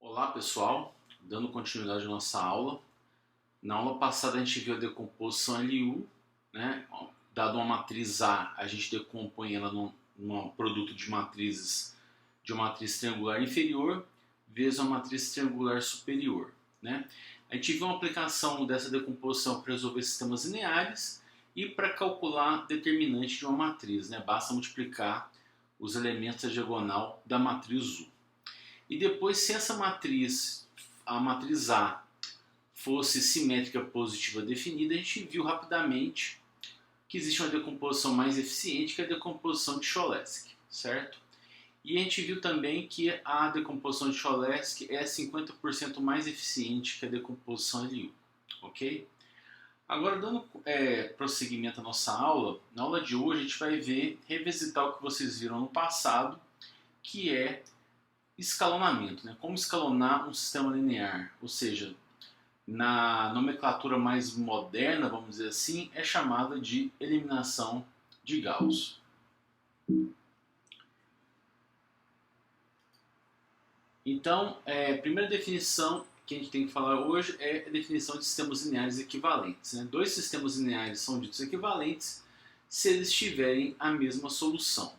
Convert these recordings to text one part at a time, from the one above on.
Olá pessoal, dando continuidade à nossa aula. Na aula passada a gente viu a decomposição LU, né? Dado uma matriz A, a gente decompõe ela num produto de matrizes de uma matriz triangular inferior vezes uma matriz triangular superior, né? A gente viu uma aplicação dessa decomposição para resolver sistemas lineares e para calcular determinante de uma matriz, né? Basta multiplicar os elementos da diagonal da matriz U. E depois, se essa matriz, a matriz A, fosse simétrica positiva definida, a gente viu rapidamente que existe uma decomposição mais eficiente, que é a decomposição de Cholesky, certo? E a gente viu também que a decomposição de Cholesky é 50% mais eficiente que a decomposição LU, ok? Agora, dando prosseguimento à nossa aula, na aula de hoje a gente vai revisitar o que vocês viram no passado, que é escalonamento, né? Como escalonar um sistema linear, ou seja, na nomenclatura mais moderna, vamos dizer assim, é chamada de eliminação de Gauss. Então, a primeira definição que a gente tem que falar hoje é a definição de sistemas lineares equivalentes, né? Dois sistemas lineares são ditos equivalentes se eles tiverem a mesma solução,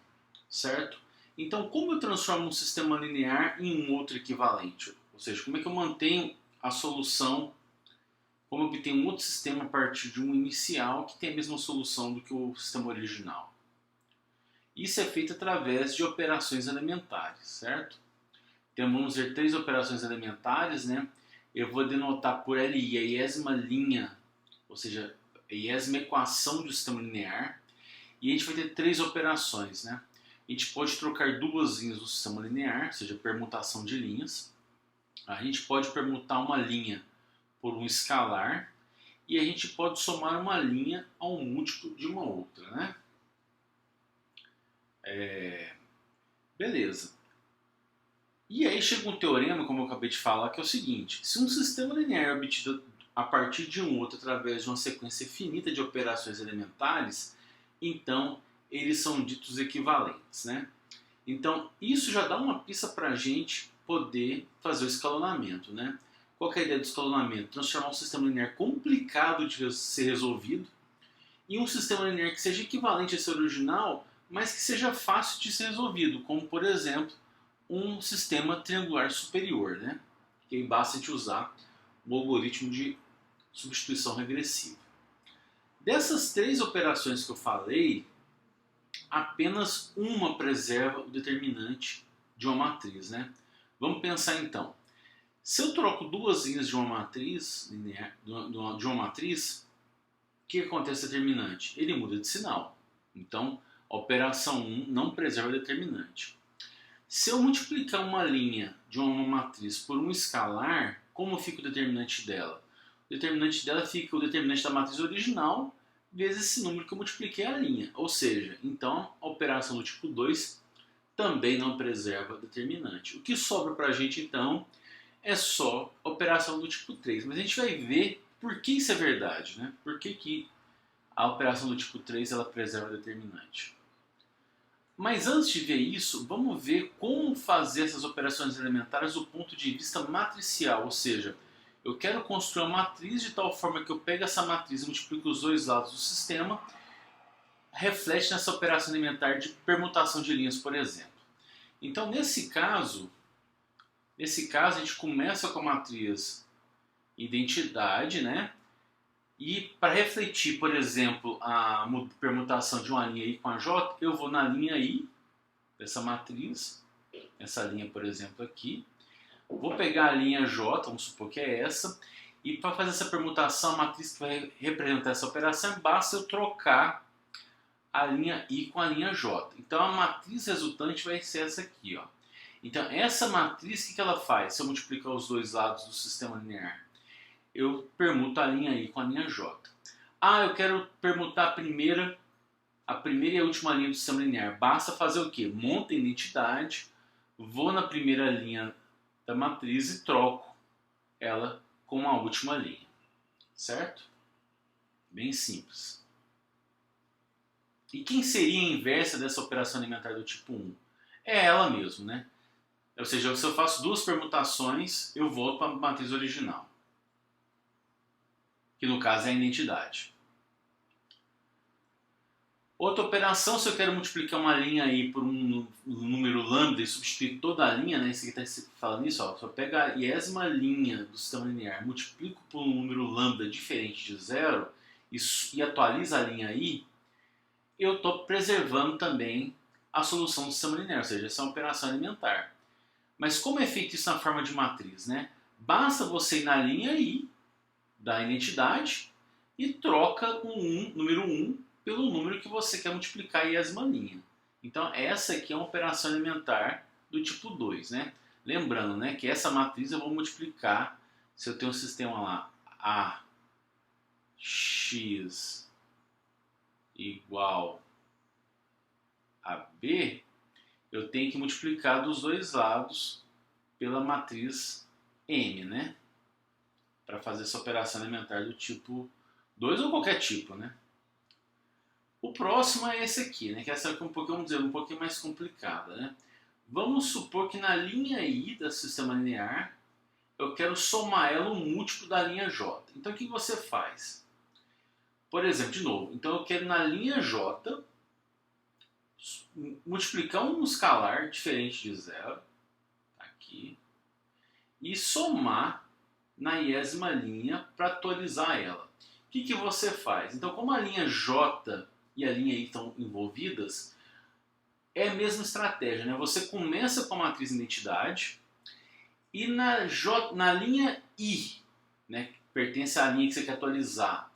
certo? Então, como eu transformo um sistema linear em um outro equivalente? Ou seja, como é que eu mantenho a solução, como eu obtenho um outro sistema a partir de um inicial que tem a mesma solução do que o sistema original? Isso é feito através de operações elementares, certo? Então, vamos ver três operações elementares, né? Eu vou denotar por LI a iésima linha, ou seja, a iésima equação do sistema linear, e a gente vai ter três operações, né? A gente pode trocar duas linhas do sistema linear, ou seja, permutação de linhas. A gente pode permutar uma linha por um escalar e a gente pode somar uma linha a um múltiplo de uma outra, né? Beleza. E aí chega um teorema, como eu acabei de falar, que é o seguinte: se um sistema linear é obtido a partir de um outro através de uma sequência finita de operações elementares, então eles são ditos equivalentes, né? Então, isso já dá uma pista para a gente poder fazer o escalonamento, né? Qual que é a ideia do escalonamento? Transformar um sistema linear complicado de ser resolvido em um sistema linear que seja equivalente a esse original, mas que seja fácil de ser resolvido, como, por exemplo, um sistema triangular superior, né? Que aí basta a gente usar o algoritmo de substituição regressiva. Dessas três operações que eu falei, apenas uma preserva o determinante de uma matriz, né? Vamos pensar então. Se eu troco duas linhas de uma matriz linear, de uma matriz, o que acontece com o determinante? Ele muda de sinal. Então, a operação 1 não preserva o determinante. Se eu multiplicar uma linha de uma matriz por um escalar, como fica o determinante dela? O determinante dela fica o determinante da matriz original vezes esse número que eu multipliquei a linha. Ou seja, então a operação do tipo 2 também não preserva determinante. O que sobra para a gente então é só a operação do tipo 3. Mas a gente vai ver por que isso é verdade, né? Por que a operação do tipo 3 ela preserva determinante. Mas antes de ver isso, vamos ver como fazer essas operações elementares do ponto de vista matricial, ou seja, eu quero construir uma matriz de tal forma que eu pego essa matriz e multiplico os dois lados do sistema, reflete nessa operação elementar de permutação de linhas, por exemplo. Então, nesse caso a gente começa com a matriz identidade, né? E para refletir, por exemplo, a permutação de uma linha I com a J, eu vou na linha I dessa matriz, essa linha, por exemplo, aqui. Vou pegar a linha J, vamos supor que é essa, e para fazer essa permutação, a matriz que vai representar essa operação, basta eu trocar a linha I com a linha J. Então a matriz resultante vai ser essa aqui, ó. Então essa matriz, o que ela faz? Se eu multiplicar os dois lados do sistema linear, eu permuto a linha I com a linha J. Ah, eu quero permutar a primeira e a última linha do sistema linear. Basta fazer o quê? Monta a identidade, vou na primeira linha da matriz e troco ela com a última linha. Certo? Bem simples. E quem seria a inversa dessa operação elementar do tipo 1? É ela mesmo, né? Ou seja, se eu faço duas permutações, eu volto para a matriz original, que no caso é a identidade. Outra operação, se eu quero multiplicar uma linha aí por um número lambda e substituir toda a linha, né? Isso aqui está falando isso, ó. Se eu pego a iésima linha do sistema linear, multiplico por um número lambda diferente de zero e atualizo a linha aí, eu estou preservando também a solução do sistema linear, ou seja, essa é uma operação elementar. Mas como é feito isso na forma de matriz, né? Basta você ir na linha I da identidade e troca o número 1 pelo número que você quer multiplicar a iésima linha. Então essa aqui é uma operação elementar do tipo 2, né? Lembrando, né, que essa matriz eu vou multiplicar, se eu tenho um sistema lá, AX igual a B, eu tenho que multiplicar dos dois lados pela matriz M, né? Para fazer essa operação elementar do tipo 2 ou qualquer tipo, né? O próximo é esse aqui, né? Que essa é um pouquinho mais complicada, né? Vamos supor que na linha I do sistema linear eu quero somar ela um múltiplo da linha J. Então o que você faz? Por exemplo, de novo, então eu quero na linha J multiplicar um escalar diferente de zero, aqui, e somar na iésima linha para atualizar ela. O que você faz? Então, como a linha J e a linha I estão envolvidas, é a mesma estratégia, né? Você começa com a matriz identidade e na linha I, né, que pertence à linha que você quer atualizar,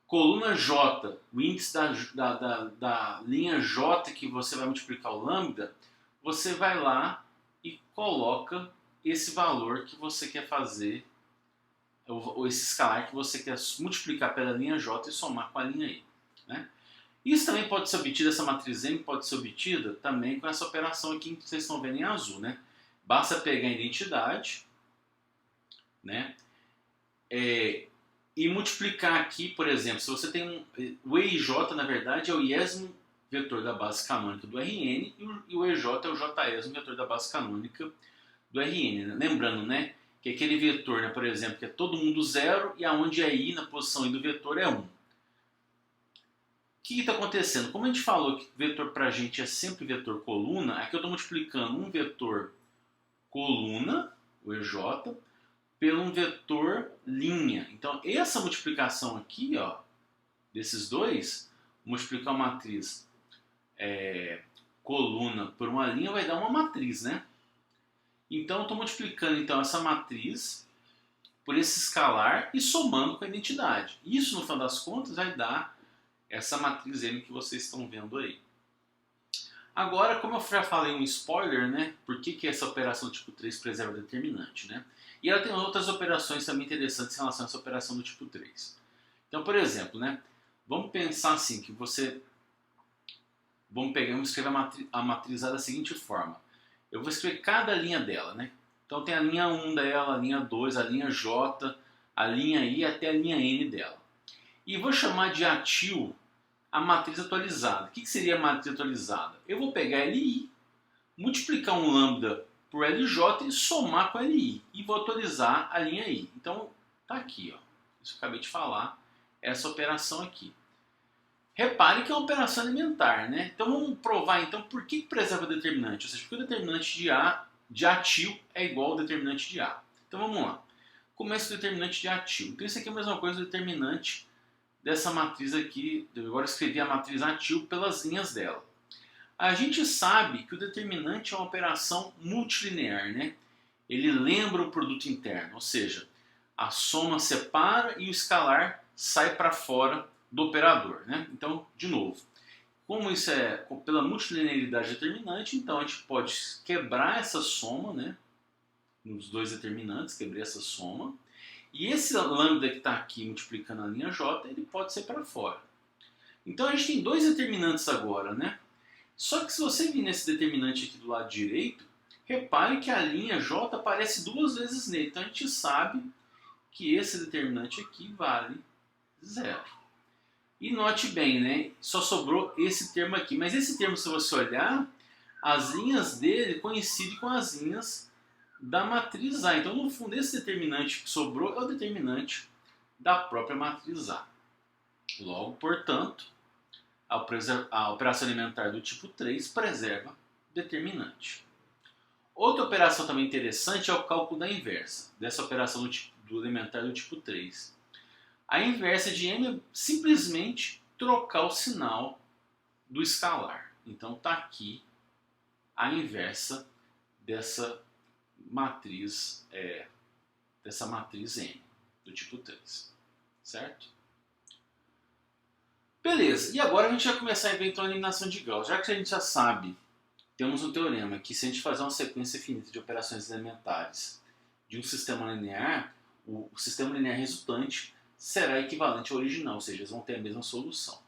coluna J, o índice da linha J que você vai multiplicar o lambda, você vai lá e coloca esse valor que você quer fazer, ou esse escalar que você quer multiplicar pela linha J e somar com a linha I, né? Isso também pode ser obtido, essa matriz M pode ser obtida também com essa operação aqui que vocês estão vendo em azul, né? Basta pegar a identidade, né? E multiplicar aqui, por exemplo, se você tem o EIJ, na verdade, é o iésimo vetor da base canônica do Rn e o EJ é o jésimo vetor da base canônica do Rn. Né? Lembrando, né, que aquele vetor, né, por exemplo, que é todo mundo zero e aonde é I na posição I do vetor é 1. O que está acontecendo? Como a gente falou que vetor para a gente é sempre vetor coluna, aqui eu estou multiplicando um vetor coluna, o EJ, pelo um vetor linha. Então, essa multiplicação aqui, ó, desses dois, multiplicar uma matriz coluna por uma linha vai dar uma matriz, né? Então, eu estou multiplicando então, essa matriz por esse escalar e somando com a identidade. Isso, no final das contas, vai dar essa matriz M que vocês estão vendo aí. Agora, como eu já falei um spoiler, né? Por que essa operação do tipo 3 preserva determinante, né? E ela tem outras operações também interessantes em relação a essa operação do tipo 3. Então, por exemplo, né? Vamos pensar assim, que você... Vamos escrever a matriz da seguinte forma. Eu vou escrever cada linha dela, né? Então tem a linha 1 dela, a linha 2, a linha J, a linha I até a linha N dela. E vou chamar de atil a matriz atualizada. O que seria a matriz atualizada? Eu vou pegar LI, multiplicar um lambda por LJ e somar com LI. E vou atualizar a linha I. Então, tá aqui, ó. Isso que eu acabei de falar, essa operação aqui. Repare que é uma operação elementar, né? Então vamos provar então por que preserva o determinante. Ou seja, porque o determinante de atil é igual ao determinante de A. Então vamos lá. Começa o determinante de atil. Então isso aqui é a mesma coisa do determinante dessa matriz aqui. Eu agora escrevi a matriz atil pelas linhas dela. A gente sabe que o determinante é uma operação multilinear, né? Ele lembra o produto interno, ou seja, a soma separa e o escalar sai para fora do operador, né? Então, de novo, como isso é pela multilinearidade determinante, então a gente pode quebrar essa soma, né? Nos dois determinantes, quebrei essa soma. E esse lambda que está aqui multiplicando a linha J, ele pode ser para fora. Então a gente tem dois determinantes agora, né? Só que se você vir nesse determinante aqui do lado direito, repare que a linha J aparece duas vezes nele. Então a gente sabe que esse determinante aqui vale 0. E note bem, né? Só sobrou esse termo aqui. Mas esse termo, se você olhar, as linhas dele coincidem com as linhas da matriz A. Então, no fundo, esse determinante que sobrou é o determinante da própria matriz A. Logo, portanto, a operação elementar do tipo 3 preserva o determinante. Outra operação também interessante é o cálculo da inversa, dessa operação do elementar do tipo 3. A inversa de m é simplesmente trocar o sinal do escalar. Então, está aqui a inversa dessa matriz M, do tipo 3, certo? Beleza, e agora a gente vai começar a ver então a eliminação de Gauss. Já que a gente já sabe, temos um teorema que se a gente fazer uma sequência finita de operações elementares de um sistema linear, o sistema linear resultante será equivalente ao original, ou seja, eles vão ter a mesma solução.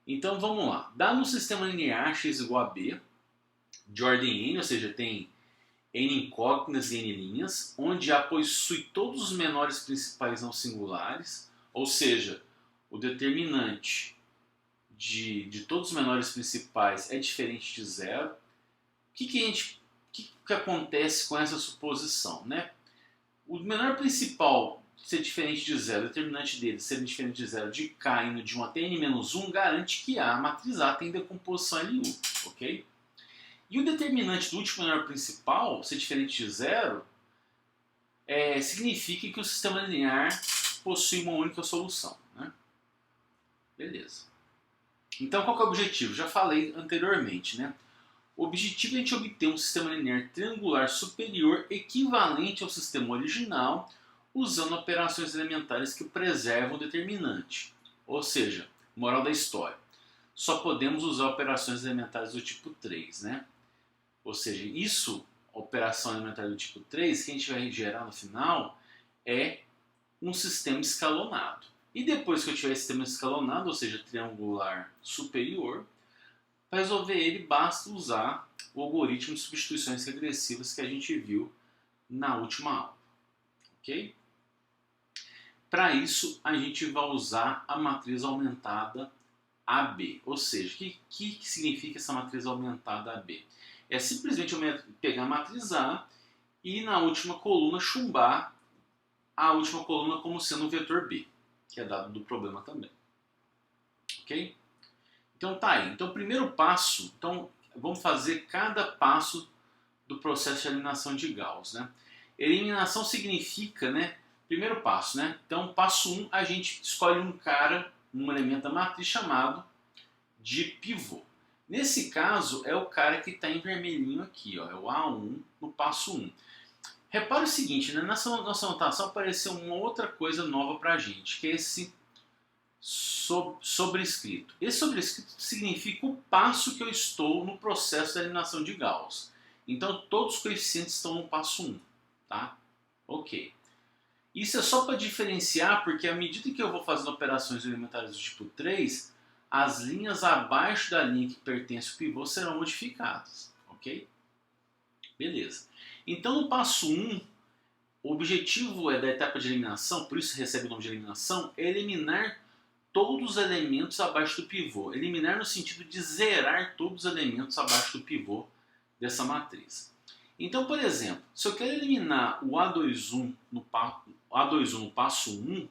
Então vamos lá, dado um sistema linear x igual a b, de ordem n, ou seja, tem n incógnitas e n linhas, onde A possui todos os menores principais não singulares, ou seja, o determinante de todos os menores principais é diferente de zero. O que acontece com essa suposição, né? O menor principal ser diferente de zero, o determinante dele ser diferente de zero de k indo de 1 até n-1 garante que a matriz A tem decomposição LU, ok? E o determinante do último menor principal ser diferente de zero significa que o sistema linear possui uma única solução, né? Beleza. Então, qual que é o objetivo? Já falei anteriormente, né? O objetivo é a gente obter um sistema linear triangular superior equivalente ao sistema original, usando operações elementares que preservam o determinante. Ou seja, moral da história, só podemos usar operações elementares do tipo 3, né? Ou seja, operação elementar do tipo 3, que a gente vai gerar no final, é um sistema escalonado. E depois que eu tiver esse sistema escalonado, ou seja, triangular superior, para resolver ele basta usar o algoritmo de substituições regressivas que a gente viu na última aula. Ok? Para isso, a gente vai usar a matriz aumentada AB. Ou seja, o que significa essa matriz aumentada AB? É simplesmente eu pegar a matriz A e na última coluna chumbar a última coluna como sendo um vetor B, que é dado do problema também. Ok? Então tá aí. Então, primeiro passo, vamos fazer cada passo do processo de eliminação de Gauss, né? Eliminação significa, né? Primeiro passo, né? Então, passo 1, a gente escolhe um elemento da matriz chamado de pivô. Nesse caso, é o cara que está em vermelhinho aqui, ó, é o A1 no passo 1. Repara o seguinte, né? Nessa nossa anotação apareceu uma outra coisa nova para a gente, que é esse sobrescrito. Esse sobrescrito significa o passo que eu estou no processo da eliminação de Gauss. Então, todos os coeficientes estão no passo 1, tá? Ok. Isso é só para diferenciar, porque à medida que eu vou fazendo operações elementares do tipo 3, as linhas abaixo da linha que pertence ao pivô serão modificadas, ok? Beleza. Então, no passo 1, o objetivo da etapa de eliminação, por isso recebe o nome de eliminação, é eliminar todos os elementos abaixo do pivô. Eliminar no sentido de zerar todos os elementos abaixo do pivô dessa matriz. Então, por exemplo, se eu quero eliminar o A21 no passo 1,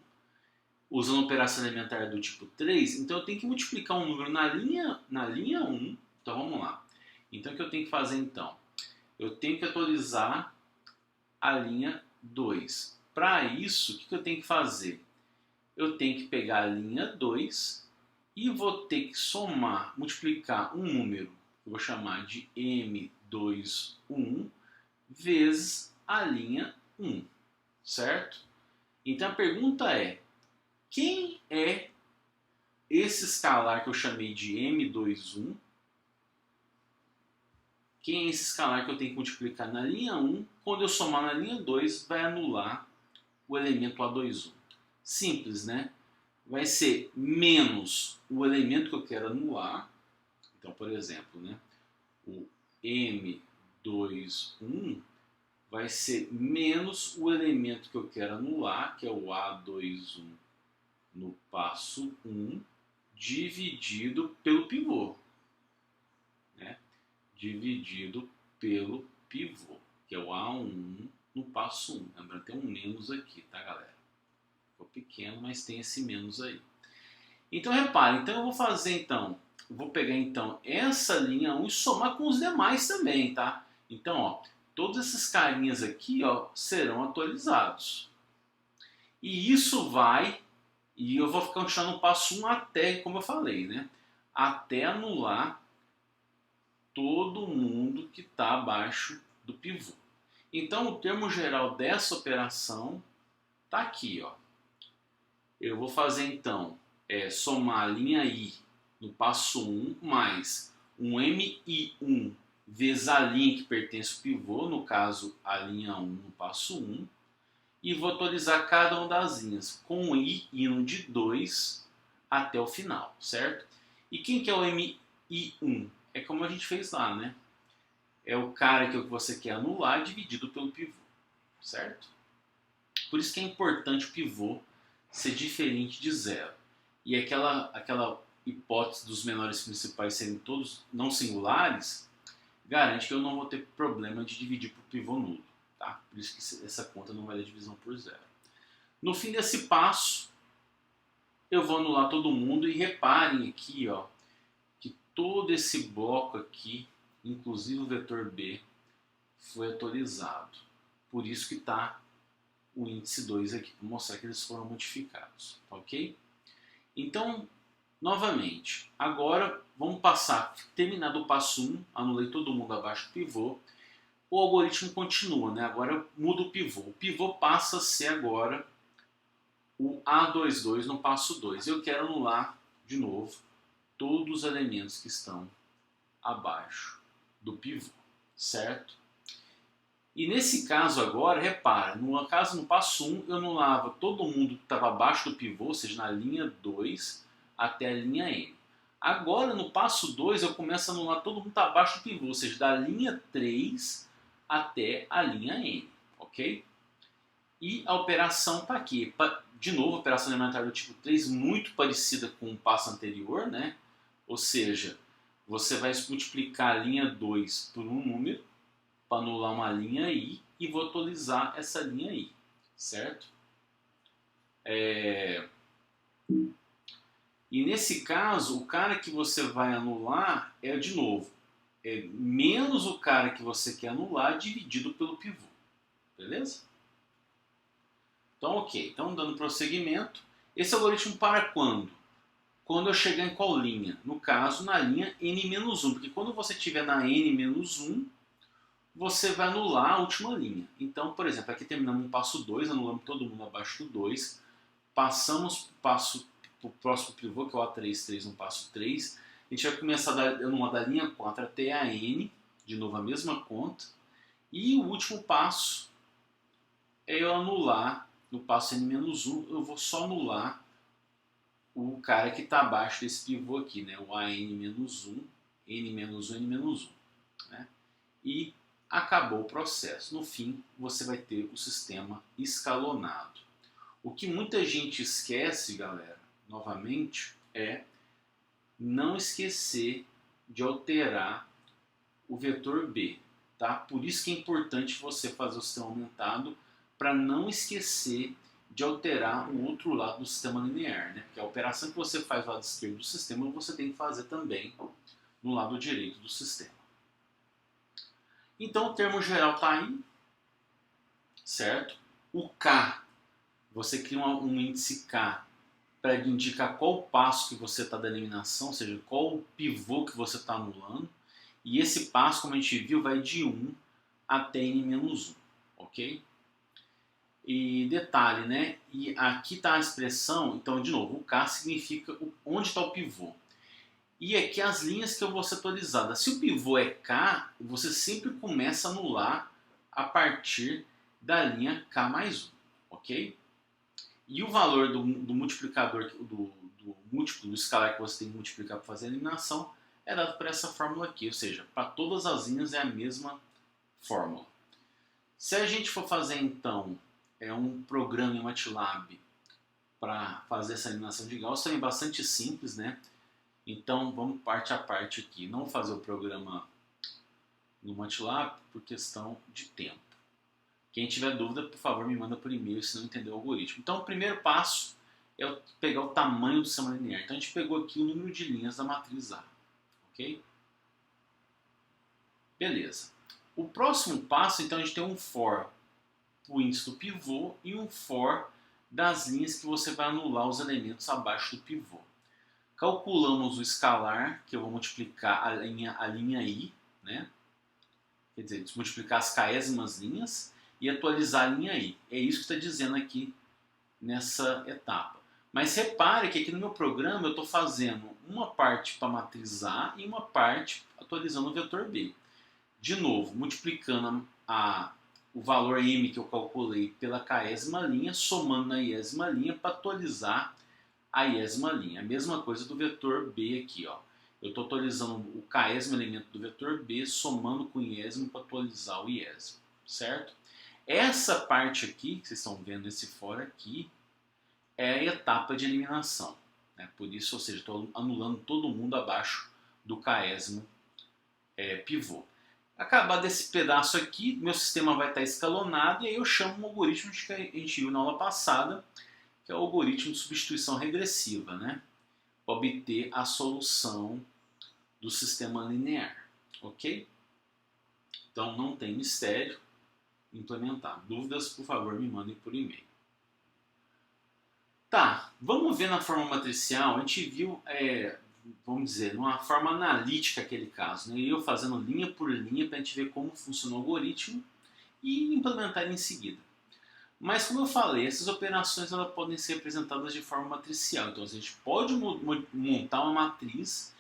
usando operação elementar do tipo 3, então eu tenho que multiplicar um número na linha 1. Então vamos lá. Então o que eu tenho que fazer então? Eu tenho que atualizar a linha 2. Para isso, o que eu tenho que fazer? Eu tenho que pegar a linha 2 e vou ter que multiplicar um número que eu vou chamar de M21 vezes a linha 1, certo? Então a pergunta é, quem é esse escalar que eu chamei de M21? Quem é esse escalar que eu tenho que multiplicar na linha 1? Quando eu somar na linha 2, vai anular o elemento A21. Simples, né? Vai ser menos o elemento que eu quero anular. Então, por exemplo, né? O M21 vai ser menos o elemento que eu quero anular, que é o A21 no passo 1, dividido pelo pivô. Né? dividido pelo pivô, que é o A1 no passo 1. Lembrando, tem um menos aqui, tá, galera? Ficou pequeno, mas tem esse menos aí. Então, repare, então eu vou fazer, então, vou pegar, então, essa linha 1 e somar com os demais também, tá? Então, ó, todos esses carinhas aqui, ó, serão atualizados. E isso vai, e eu vou continuar no passo 1 até, como eu falei, né? Até anular todo mundo que está abaixo do pivô. Então, o termo geral dessa operação está aqui, ó. Eu vou fazer, então, somar a linha I no passo 1 mais um MI1 vezes a linha que pertence ao pivô, no caso, a linha 1 no passo 1, e vou atualizar cada uma das linhas com o I indo de 2 até o final, certo? E quem que é o MI1? É como a gente fez lá, né? É o cara que você quer anular dividido pelo pivô, certo? Por isso que é importante o pivô ser diferente de zero. E aquela hipótese dos menores principais serem todos não singulares garante que eu não vou ter problema de dividir por pivô nulo. Tá? Por isso que essa conta não vai dar divisão por zero. No fim desse passo, eu vou anular todo mundo e reparem aqui, ó, que todo esse bloco aqui, inclusive o vetor B, foi atualizado. Por isso que está o índice 2 aqui, para mostrar que eles foram modificados. Tá, ok? Então, novamente, agora vamos passar, terminado o passo 1, anulei todo mundo abaixo do pivô, o algoritmo continua, né? Agora muda o pivô. O pivô passa a ser agora o A22 no passo 2. Eu quero anular, de novo, todos os elementos que estão abaixo do pivô, certo? E nesse caso agora, repara, no passo 1 eu anulava todo mundo que estava abaixo do pivô, ou seja, na linha 2 até a linha N. Agora no passo 2 eu começo a anular todo mundo que está abaixo do pivô, ou seja, da linha 3 até a linha N, ok? E a operação está aqui. De novo, a operação elementar do tipo 3, muito parecida com o passo anterior, né? Ou seja, você vai multiplicar a linha 2 por um número para anular uma linha I e vou atualizar essa linha I, certo? E nesse caso, o cara que você vai anular é, de novo, menos o cara que você quer anular dividido pelo pivô. Beleza? Então, ok. Então, dando prosseguimento. Esse algoritmo para quando? Quando eu chegar em qual linha? No caso, na linha N-1. Porque quando você estiver na N-1, você vai anular a última linha. Então, por exemplo, aqui terminamos um passo 2, anulamos todo mundo abaixo do 2. Passamos para o próximo pivô, que é o A33 no passo 3. A gente vai começar a anular da linha 4 até a N, de novo a mesma conta. E o último passo é eu anular, no passo N-1, eu vou só anular o cara que está abaixo desse pivô aqui, né? O AN-1, N-1, N-1. Né? E acabou o processo. No fim, você vai ter o sistema escalonado. O que muita gente esquece, galera, novamente, é não esquecer de alterar o vetor B. Tá? Por isso que é importante você fazer o sistema aumentado para não esquecer de alterar o outro lado do sistema linear. Né? Porque a operação que você faz do lado esquerdo do sistema, você tem que fazer também no lado direito do sistema. Então o termo geral está aí, certo? O K, você cria um índice K para indicar qual o passo que você está da eliminação, ou seja, qual o pivô que você está anulando. E esse passo, como a gente viu, vai de 1 até N-1, ok? E detalhe, né? E aqui está a expressão, então, de novo, o K significa onde está o pivô. E aqui as linhas que eu vou ser atualizadas. Se o pivô é K, você sempre começa a anular a partir da linha K mais 1, ok? E o valor do multiplicador, do múltiplo do escalar que você tem que multiplicar para fazer a eliminação é dado por essa fórmula aqui, ou seja, para todas as linhas é a mesma fórmula. Se a gente for fazer então um programa em MATLAB para fazer essa eliminação de Gauss, também é bastante simples, né? Então vamos parte a parte aqui. Não vou fazer o programa no MATLAB por questão de tempo. Quem tiver dúvida, por favor, me manda por e-mail se não entendeu o algoritmo. Então, o primeiro passo é pegar o tamanho do sistema linear. Então, a gente pegou aqui o número de linhas da matriz A. Ok? Beleza. O próximo passo, então, a gente tem um for o índice do pivô e um for das linhas que você vai anular os elementos abaixo do pivô. Calculamos o escalar, que eu vou multiplicar a linha I, né? Quer dizer, multiplicar as késímas linhas e atualizar a linha I. É isso que está dizendo aqui nessa etapa. Mas repare que aqui no meu programa eu estou fazendo uma parte para a matriz A e uma parte atualizando o vetor B. De novo, multiplicando o valor M que eu calculei pela késima linha, somando na iésima linha para atualizar a iésima linha. A mesma coisa do vetor B aqui, ó. Eu estou atualizando o késimo elemento do vetor B, somando com o iésimo para atualizar o iésimo, certo? Essa parte aqui, que vocês estão vendo esse fora aqui, é a etapa de eliminação. Né? Por isso, ou seja, estou anulando todo mundo abaixo do késimo pivô. Acabar desse pedaço aqui, meu sistema vai estar escalonado e aí eu chamo um algoritmo que a gente viu na aula passada, que é o algoritmo de substituição regressiva, né? Para obter a solução do sistema linear, ok? Então não tem mistério implementar. Dúvidas, por favor, me mandem por e-mail. Tá, vamos ver na forma matricial. A gente viu, vamos dizer, numa forma analítica aquele caso, né? Eu fazendo linha por linha para a gente ver como funciona o algoritmo e implementar ele em seguida. Mas como eu falei, essas operações elas podem ser representadas de forma matricial. Então a gente pode montar uma matriz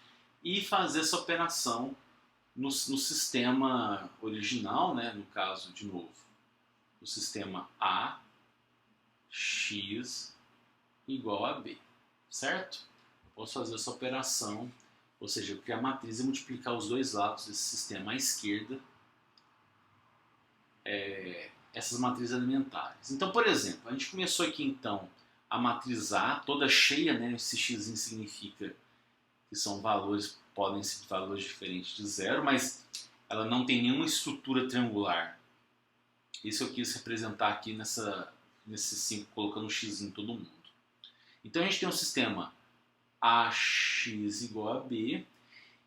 e fazer essa operação no sistema original, né? No caso, de novo, o sistema A, X igual a B, certo? Posso fazer essa operação, ou seja, criar a matriz e multiplicar os dois lados desse sistema à esquerda, essas matrizes elementares. Então, por exemplo, a gente começou aqui então a matriz A, toda cheia, né? Esse x significa que são valores, podem ser valores diferentes de zero, mas ela não tem nenhuma estrutura triangular. Isso eu quis representar aqui nesse 5, colocando x em todo mundo. Então a gente tem um sistema AX igual a B,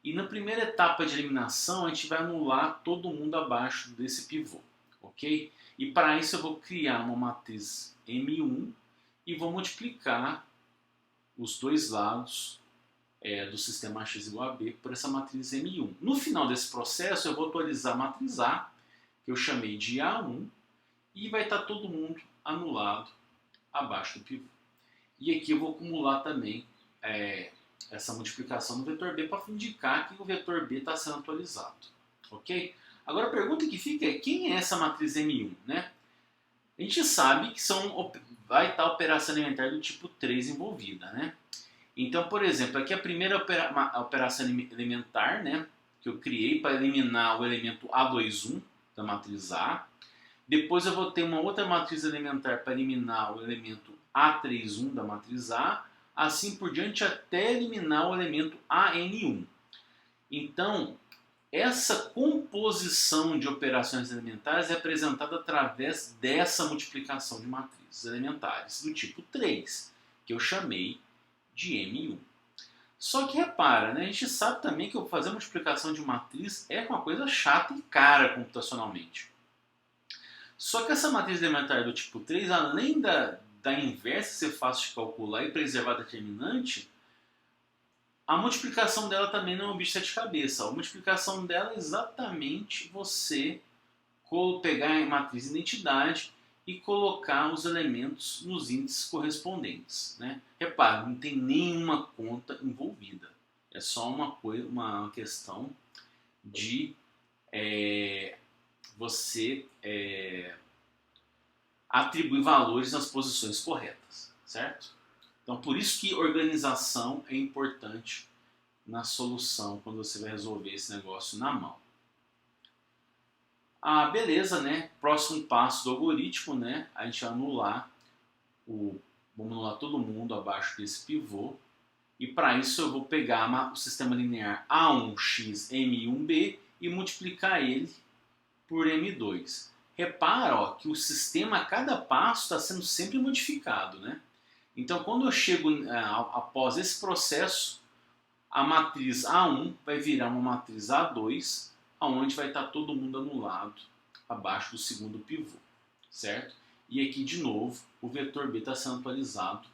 e na primeira etapa de eliminação a gente vai anular todo mundo abaixo desse pivô, ok? E para isso eu vou criar uma matriz M1 e vou multiplicar os dois lados do sistema AX igual a B por essa matriz M1. No final desse processo eu vou atualizar a matriz A, que eu chamei de A1, e vai estar todo mundo anulado abaixo do pivô. E aqui eu vou acumular também essa multiplicação no vetor B para indicar que o vetor B está sendo atualizado. Ok? Agora a pergunta que fica é: quem é essa matriz M1? Né? A gente sabe que vai estar a operação elementar do tipo 3 envolvida. Né? Então, por exemplo, aqui a primeira operação elementar, né, que eu criei para eliminar o elemento A21 da matriz A. Depois eu vou ter uma outra matriz elementar para eliminar o elemento A31 da matriz A, assim por diante até eliminar o elemento AN1. Então, essa composição de operações elementares é apresentada através dessa multiplicação de matrizes elementares do tipo 3, que eu chamei de M1. Só que repara, né, a gente sabe também que fazer multiplicação de matriz é uma coisa chata e cara computacionalmente. Só que essa matriz elementar do tipo 3, além da inversa ser fácil de calcular e preservar a determinante, a multiplicação dela também não é um bicho de sete cabeças. A multiplicação dela é exatamente você pegar a matriz de identidade e colocar os elementos nos índices correspondentes. Né? Repare, não tem nenhuma conta envolvida. É só uma questão de você atribuir valores nas posições corretas, certo? Então, por isso que organização é importante na solução quando você vai resolver esse negócio na mão. Beleza, né? Próximo passo do algoritmo, né? A gente vai anular vamos anular todo mundo abaixo desse pivô. E para isso eu vou pegar o sistema linear A1x M1b e multiplicar ele por M2. Repara, ó, que o sistema a cada passo está sendo sempre modificado, né? Então, quando eu chego após esse processo, a matriz A1 vai virar uma matriz A2, onde vai estar todo mundo anulado abaixo do segundo pivô, certo? E aqui, de novo, o vetor B está sendo atualizado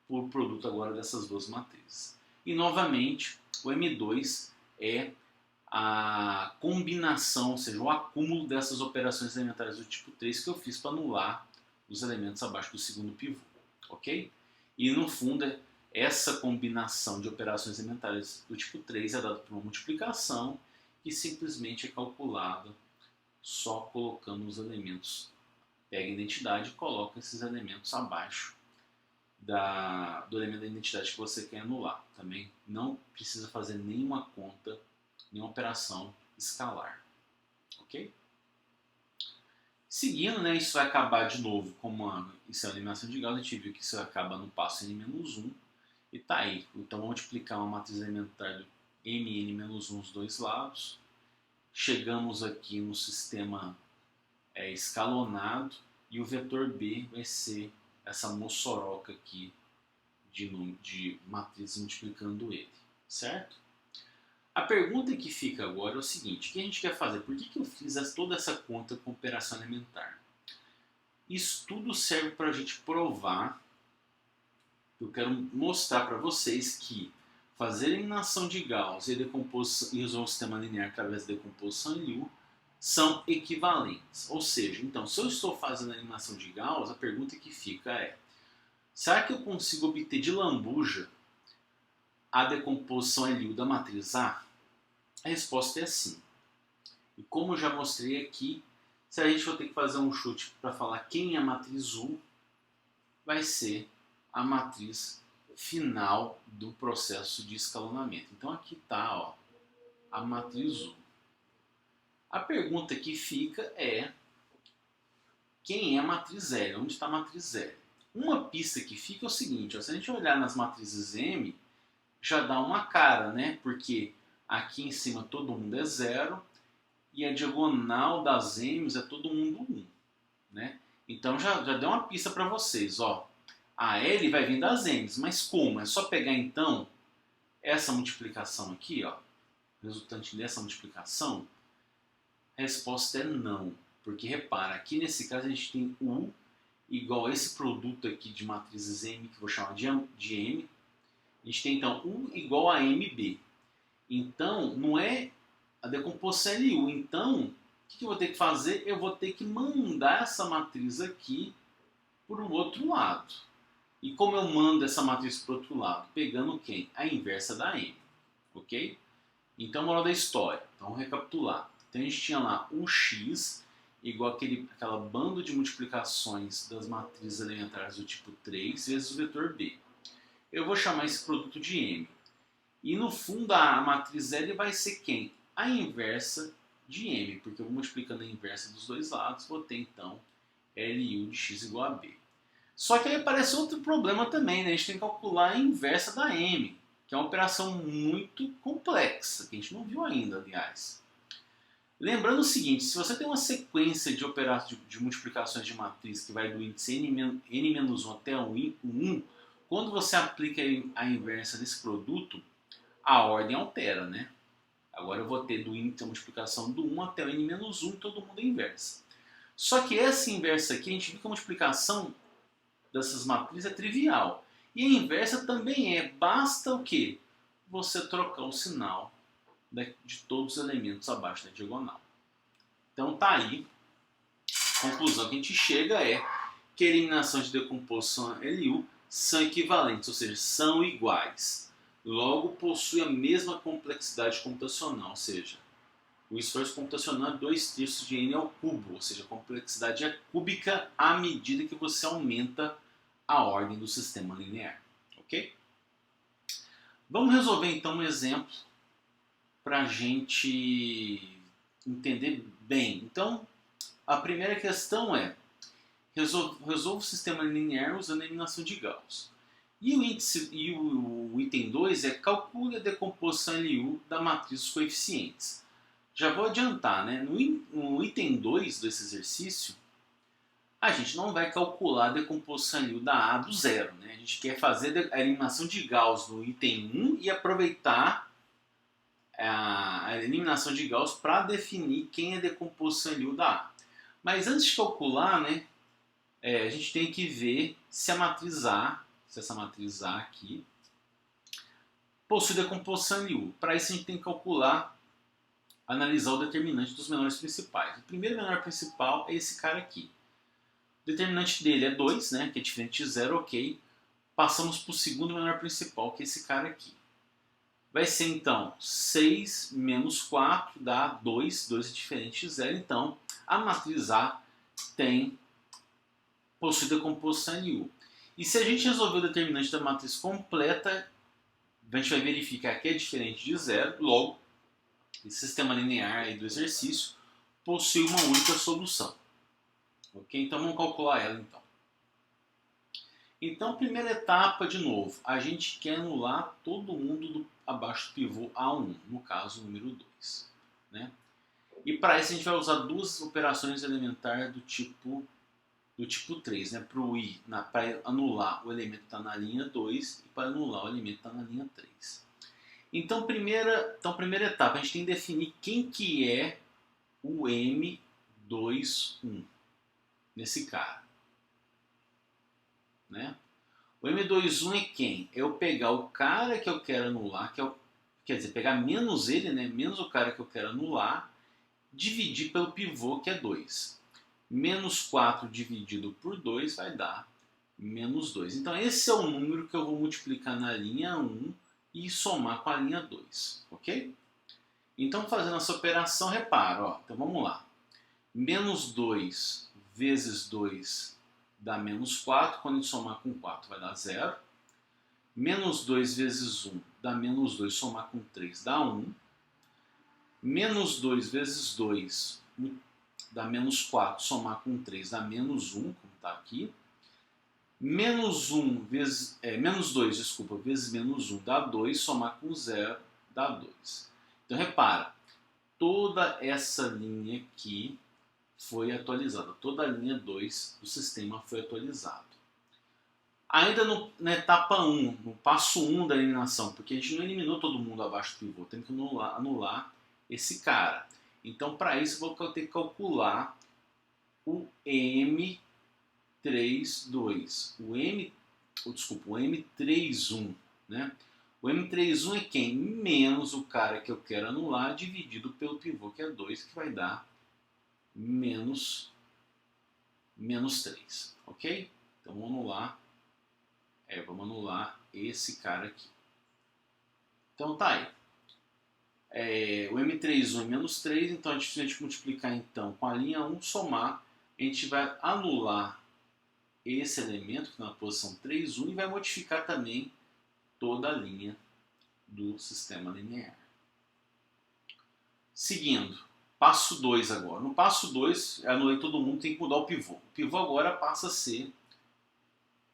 por produto agora dessas duas matrizes. E, novamente, o M2 é a combinação, ou seja, o acúmulo dessas operações elementares do tipo 3 que eu fiz para anular os elementos abaixo do segundo pivô, ok? E, no fundo, essa combinação de operações elementares do tipo 3 é dada por uma multiplicação que simplesmente é calculada só colocando os elementos. Pega a identidade e coloca esses elementos abaixo do elemento da identidade que você quer anular. Também não precisa fazer nenhuma conta, nenhuma operação escalar. Ok? Seguindo, né, isso vai acabar de novo como isso é a eliminação de Gauss. A gente viu que isso acaba no passo n-1. E tá aí. Então vamos multiplicar uma matriz elementar do mn-1 os dois lados. Chegamos aqui no sistema escalonado. E o vetor B vai ser essa moçoroca aqui de matriz multiplicando ele. Certo? A pergunta que fica agora é o seguinte: o que a gente quer fazer? Por que eu fiz toda essa conta com operação elementar? Isso tudo serve para a gente provar. Eu quero mostrar para vocês que fazer eliminação de Gauss e resolver o sistema linear através da decomposição em Liu são equivalentes. Ou seja, então, se eu estou fazendo a eliminação de Gauss, a pergunta que fica é: será que eu consigo obter de lambuja a decomposição em Liu da matriz A? A resposta é sim. E como eu já mostrei aqui, se a gente for ter que fazer um chute para falar quem é a matriz U, vai ser a matriz final do processo de escalonamento. Então aqui está a matriz U. A pergunta que fica é: quem é a matriz L? Onde está a matriz L? Uma pista que fica é o seguinte: se a gente olhar nas matrizes M, já dá uma cara, né? Porque aqui em cima todo mundo é 0 e a diagonal das M's é todo mundo 1, né? Então já deu uma pista para vocês, ó. A L vai vir das M's, mas como? É só pegar então essa multiplicação aqui, ó, resultante dessa multiplicação? A resposta é não, porque repara, aqui nesse caso a gente tem U igual a esse produto aqui de matrizes M, que eu vou chamar de M. A gente tem então U igual a MB. Então, não é a decomposição LU. Então, o que eu vou ter que fazer? Eu vou ter que mandar essa matriz aqui para o outro lado. E como eu mando essa matriz para o outro lado? Pegando quem? A inversa da M. Ok? Então, moral da história. Então, vamos recapitular. Então, a gente tinha lá o X igual aquela bando de multiplicações das matrizes elementares do tipo 3 vezes o vetor B. Eu vou chamar esse produto de M. E no fundo a matriz L vai ser quem? A inversa de M, porque eu vou multiplicando a inversa dos dois lados, vou ter então LU de x igual a B. Só que aí aparece outro problema também, né? A gente tem que calcular a inversa da M, que é uma operação muito complexa, que a gente não viu ainda, aliás. Lembrando o seguinte: se você tem uma sequência de multiplicações de matriz que vai do índice n-1 até o 1, quando você aplica a inversa nesse produto, a ordem altera, né? Agora eu vou ter do índice a multiplicação do 1 até o n-1 e todo mundo é inversa. Só que essa inversa aqui, a gente viu que a multiplicação dessas matrizes é trivial. E a inversa também é. Basta o quê? Você trocar o sinal de todos os elementos abaixo da diagonal. Então tá aí. A conclusão que a gente chega é que a eliminação de decomposição LU são equivalentes, ou seja, são iguais. Logo, possui a mesma complexidade computacional, ou seja, o esforço computacional é 2/3 de n ao cubo, ou seja, a complexidade é cúbica à medida que você aumenta a ordem do sistema linear. Ok? Vamos resolver então um exemplo para a gente entender bem. Então, a primeira questão é: resolva o sistema linear usando a eliminação de Gauss. E o item 2 é: calcule a decomposição LU da matriz dos coeficientes. Já vou adiantar, né? No item 2 desse exercício, a gente não vai calcular a decomposição Liu da A do zero, né? A gente quer fazer a eliminação de Gauss no item 1 e aproveitar a eliminação de Gauss para definir quem é a decomposição Liu da A. Mas antes de calcular, né, a gente tem que ver se a matriz A, se essa matriz A aqui possui decomposição Liu. Para isso a gente tem que calcular, analisar o determinante dos menores principais. O primeiro menor principal é esse cara aqui. O determinante dele é 2, né, que é diferente de 0, ok. Passamos para o segundo menor principal, que é esse cara aqui. Vai ser então 6 menos 4 dá 2, 2 é diferente de 0, então a matriz A possui decomposição Liu. E se a gente resolver o determinante da matriz completa, a gente vai verificar que é diferente de 0, logo, esse sistema linear aí do exercício possui uma única solução. Ok? Então vamos calcular ela então. Então, primeira etapa, de novo, a gente quer anular todo mundo abaixo do pivô A1, no caso, o número 2. Né? E para isso a gente vai usar duas operações elementares do tipo 3, né? Para anular o elemento que está na linha 2 e para anular o elemento que está na linha 3. Então, primeira etapa, a gente tem que definir quem que é o M21 nesse cara. Né? O M21 é quem? É eu pegar o cara que eu quero anular, quer dizer, pegar menos ele, né? Menos o cara que eu quero anular, dividir pelo pivô, que é 2. Menos 4 dividido por 2 vai dar menos 2. Então esse é o número que eu vou multiplicar na linha 1 e somar com a linha 2. Ok? Então fazendo essa operação, repara. Ó, então vamos lá. Menos 2 vezes 2 dá menos 4. Quando a gente somar com 4 vai dar 0. Menos 2 vezes 1 dá menos 2. Somar com 3 dá 1. Menos 2 vezes 2 dá menos 4, somar com 3 dá menos 1, como está aqui. Menos 2, desculpa, vezes menos 1 dá 2, somar com 0 dá 2. Então repara, toda essa linha aqui foi atualizada, toda a linha 2 do sistema foi atualizada. Ainda na etapa 1, no passo 1 da eliminação, porque a gente não eliminou todo mundo abaixo do pivô, tem que anular esse cara. Então, para isso, eu vou ter que calcular o M32. O M31. Né? O M31 é quem? Menos o cara que eu quero anular, dividido pelo pivô, que é 2, que vai dar menos 3. Ok? Então, vamos anular esse cara aqui. Então, tá aí. O M31 é menos 3, então a gente multiplicar então com a linha 1, somar, a gente vai anular esse elemento que está na posição 3,1 e vai modificar também toda a linha do sistema linear. Seguindo, passo 2 agora. No passo 2, anulei todo mundo, tem que mudar o pivô. O pivô agora passa a ser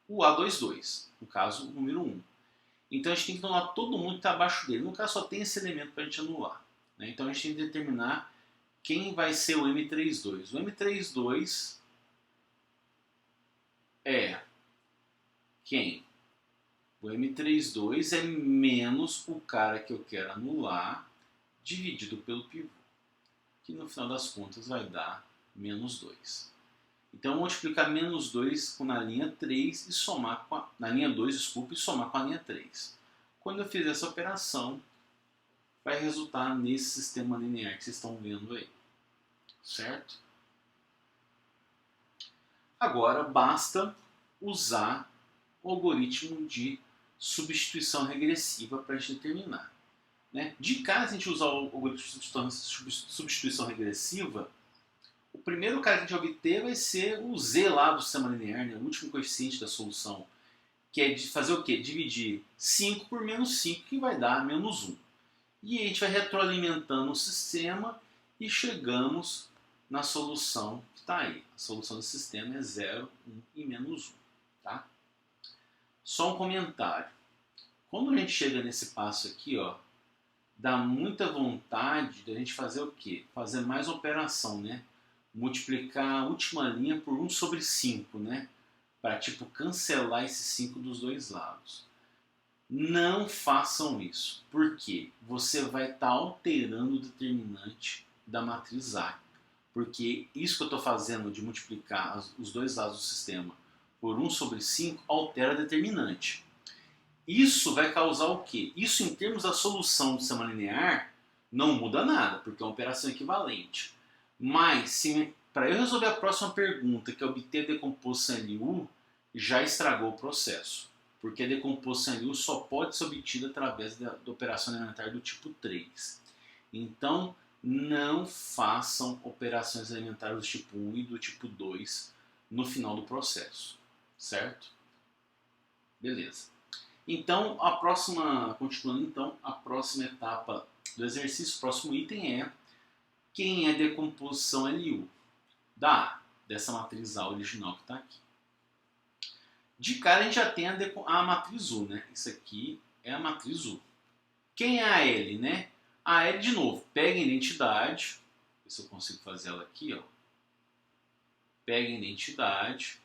o A22, no caso, o número 1. Então a gente tem que anular todo mundo que está abaixo dele. No caso, só tem esse elemento para a gente anular. Né? Então a gente tem que determinar quem vai ser o M32. O M32 é quem? O M32 é menos o cara que eu quero anular, dividido pelo pivô, que no final das contas vai dar menos 2. Então eu vou multiplicar menos 2 na linha 3 e somar na linha 2, desculpa, e somar com a linha 3. Quando eu fizer essa operação, vai resultar nesse sistema linear que vocês estão vendo aí. Certo? Agora basta usar o algoritmo de substituição regressiva para a gente determinar. Né? De cara, se a gente usar o algoritmo de substituição regressiva, o primeiro cara que a gente vai obter vai ser o z lá do sistema linear, né? O último coeficiente da solução, que é de fazer o quê? Dividir 5 por menos 5, que vai dar menos 1. E a gente vai retroalimentando o sistema e chegamos na solução que está aí. A solução do sistema é 0, 1 e menos 1. Tá? Só um comentário. Quando a gente chega nesse passo aqui, ó, dá muita vontade da gente fazer o quê? Fazer mais operação, né? Multiplicar a última linha por 1/5, né? Para tipo cancelar esse 5 dos dois lados. Não façam isso, porque você vai estar alterando o determinante da matriz A. Porque isso que eu estou fazendo de multiplicar os dois lados do sistema por 1/5 altera a determinante. Isso vai causar o quê? Isso em termos da solução do sistema linear não muda nada, porque é uma operação equivalente. Mas para eu resolver a próxima pergunta, que é obter a decomposição LU, já estragou o processo. Porque a decomposição LU só pode ser obtida através da operação elementar do tipo 3. Então, não façam operações elementares do tipo 1 e do tipo 2 no final do processo. Certo? Beleza. Então, continuando então, a próxima etapa do exercício, o próximo item é quem é a decomposição LU dessa matriz A original que está aqui. De cara a gente já tem a matriz U, né? Isso aqui é a matriz U. Quem é a L, né? A L, de novo, pega a identidade, ver se eu consigo fazer ela aqui, ó. Pega a identidade.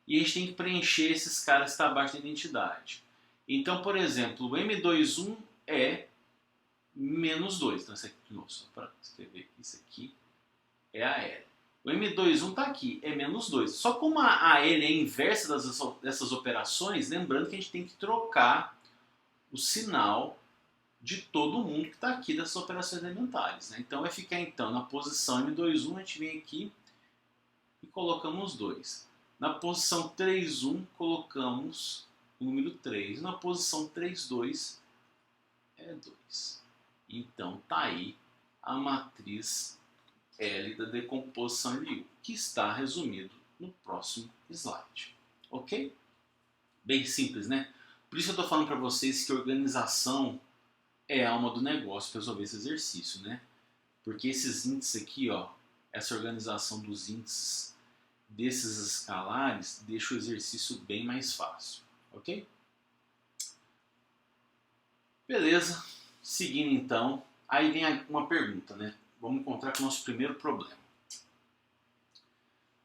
E a gente tem que preencher esses caras que estão abaixo da identidade. Então, por exemplo, o M21 é menos 2. Então, isso aqui, de novo, só para escrever aqui, isso aqui é a L. O M21 está aqui, é menos 2. Só como a L é a inversa dessas operações, lembrando que a gente tem que trocar o sinal de todo mundo que está aqui dessas operações elementares. Né? Então, vai ficar então na posição M21, a gente vem aqui e colocamos 2. Na posição 3,1 colocamos o número 3. Na posição 3,2 é 2. Então tá aí a matriz L da decomposição LU, que está resumido no próximo slide. Ok? Bem simples, né? Por isso que eu estou falando para vocês que organização é a alma do negócio para resolver esse exercício, né? Porque esses índices aqui, ó, essa organização dos índices desses escalares deixa o exercício bem mais fácil, ok? Beleza, seguindo então, aí vem uma pergunta, né? Vamos encontrar com o nosso primeiro problema.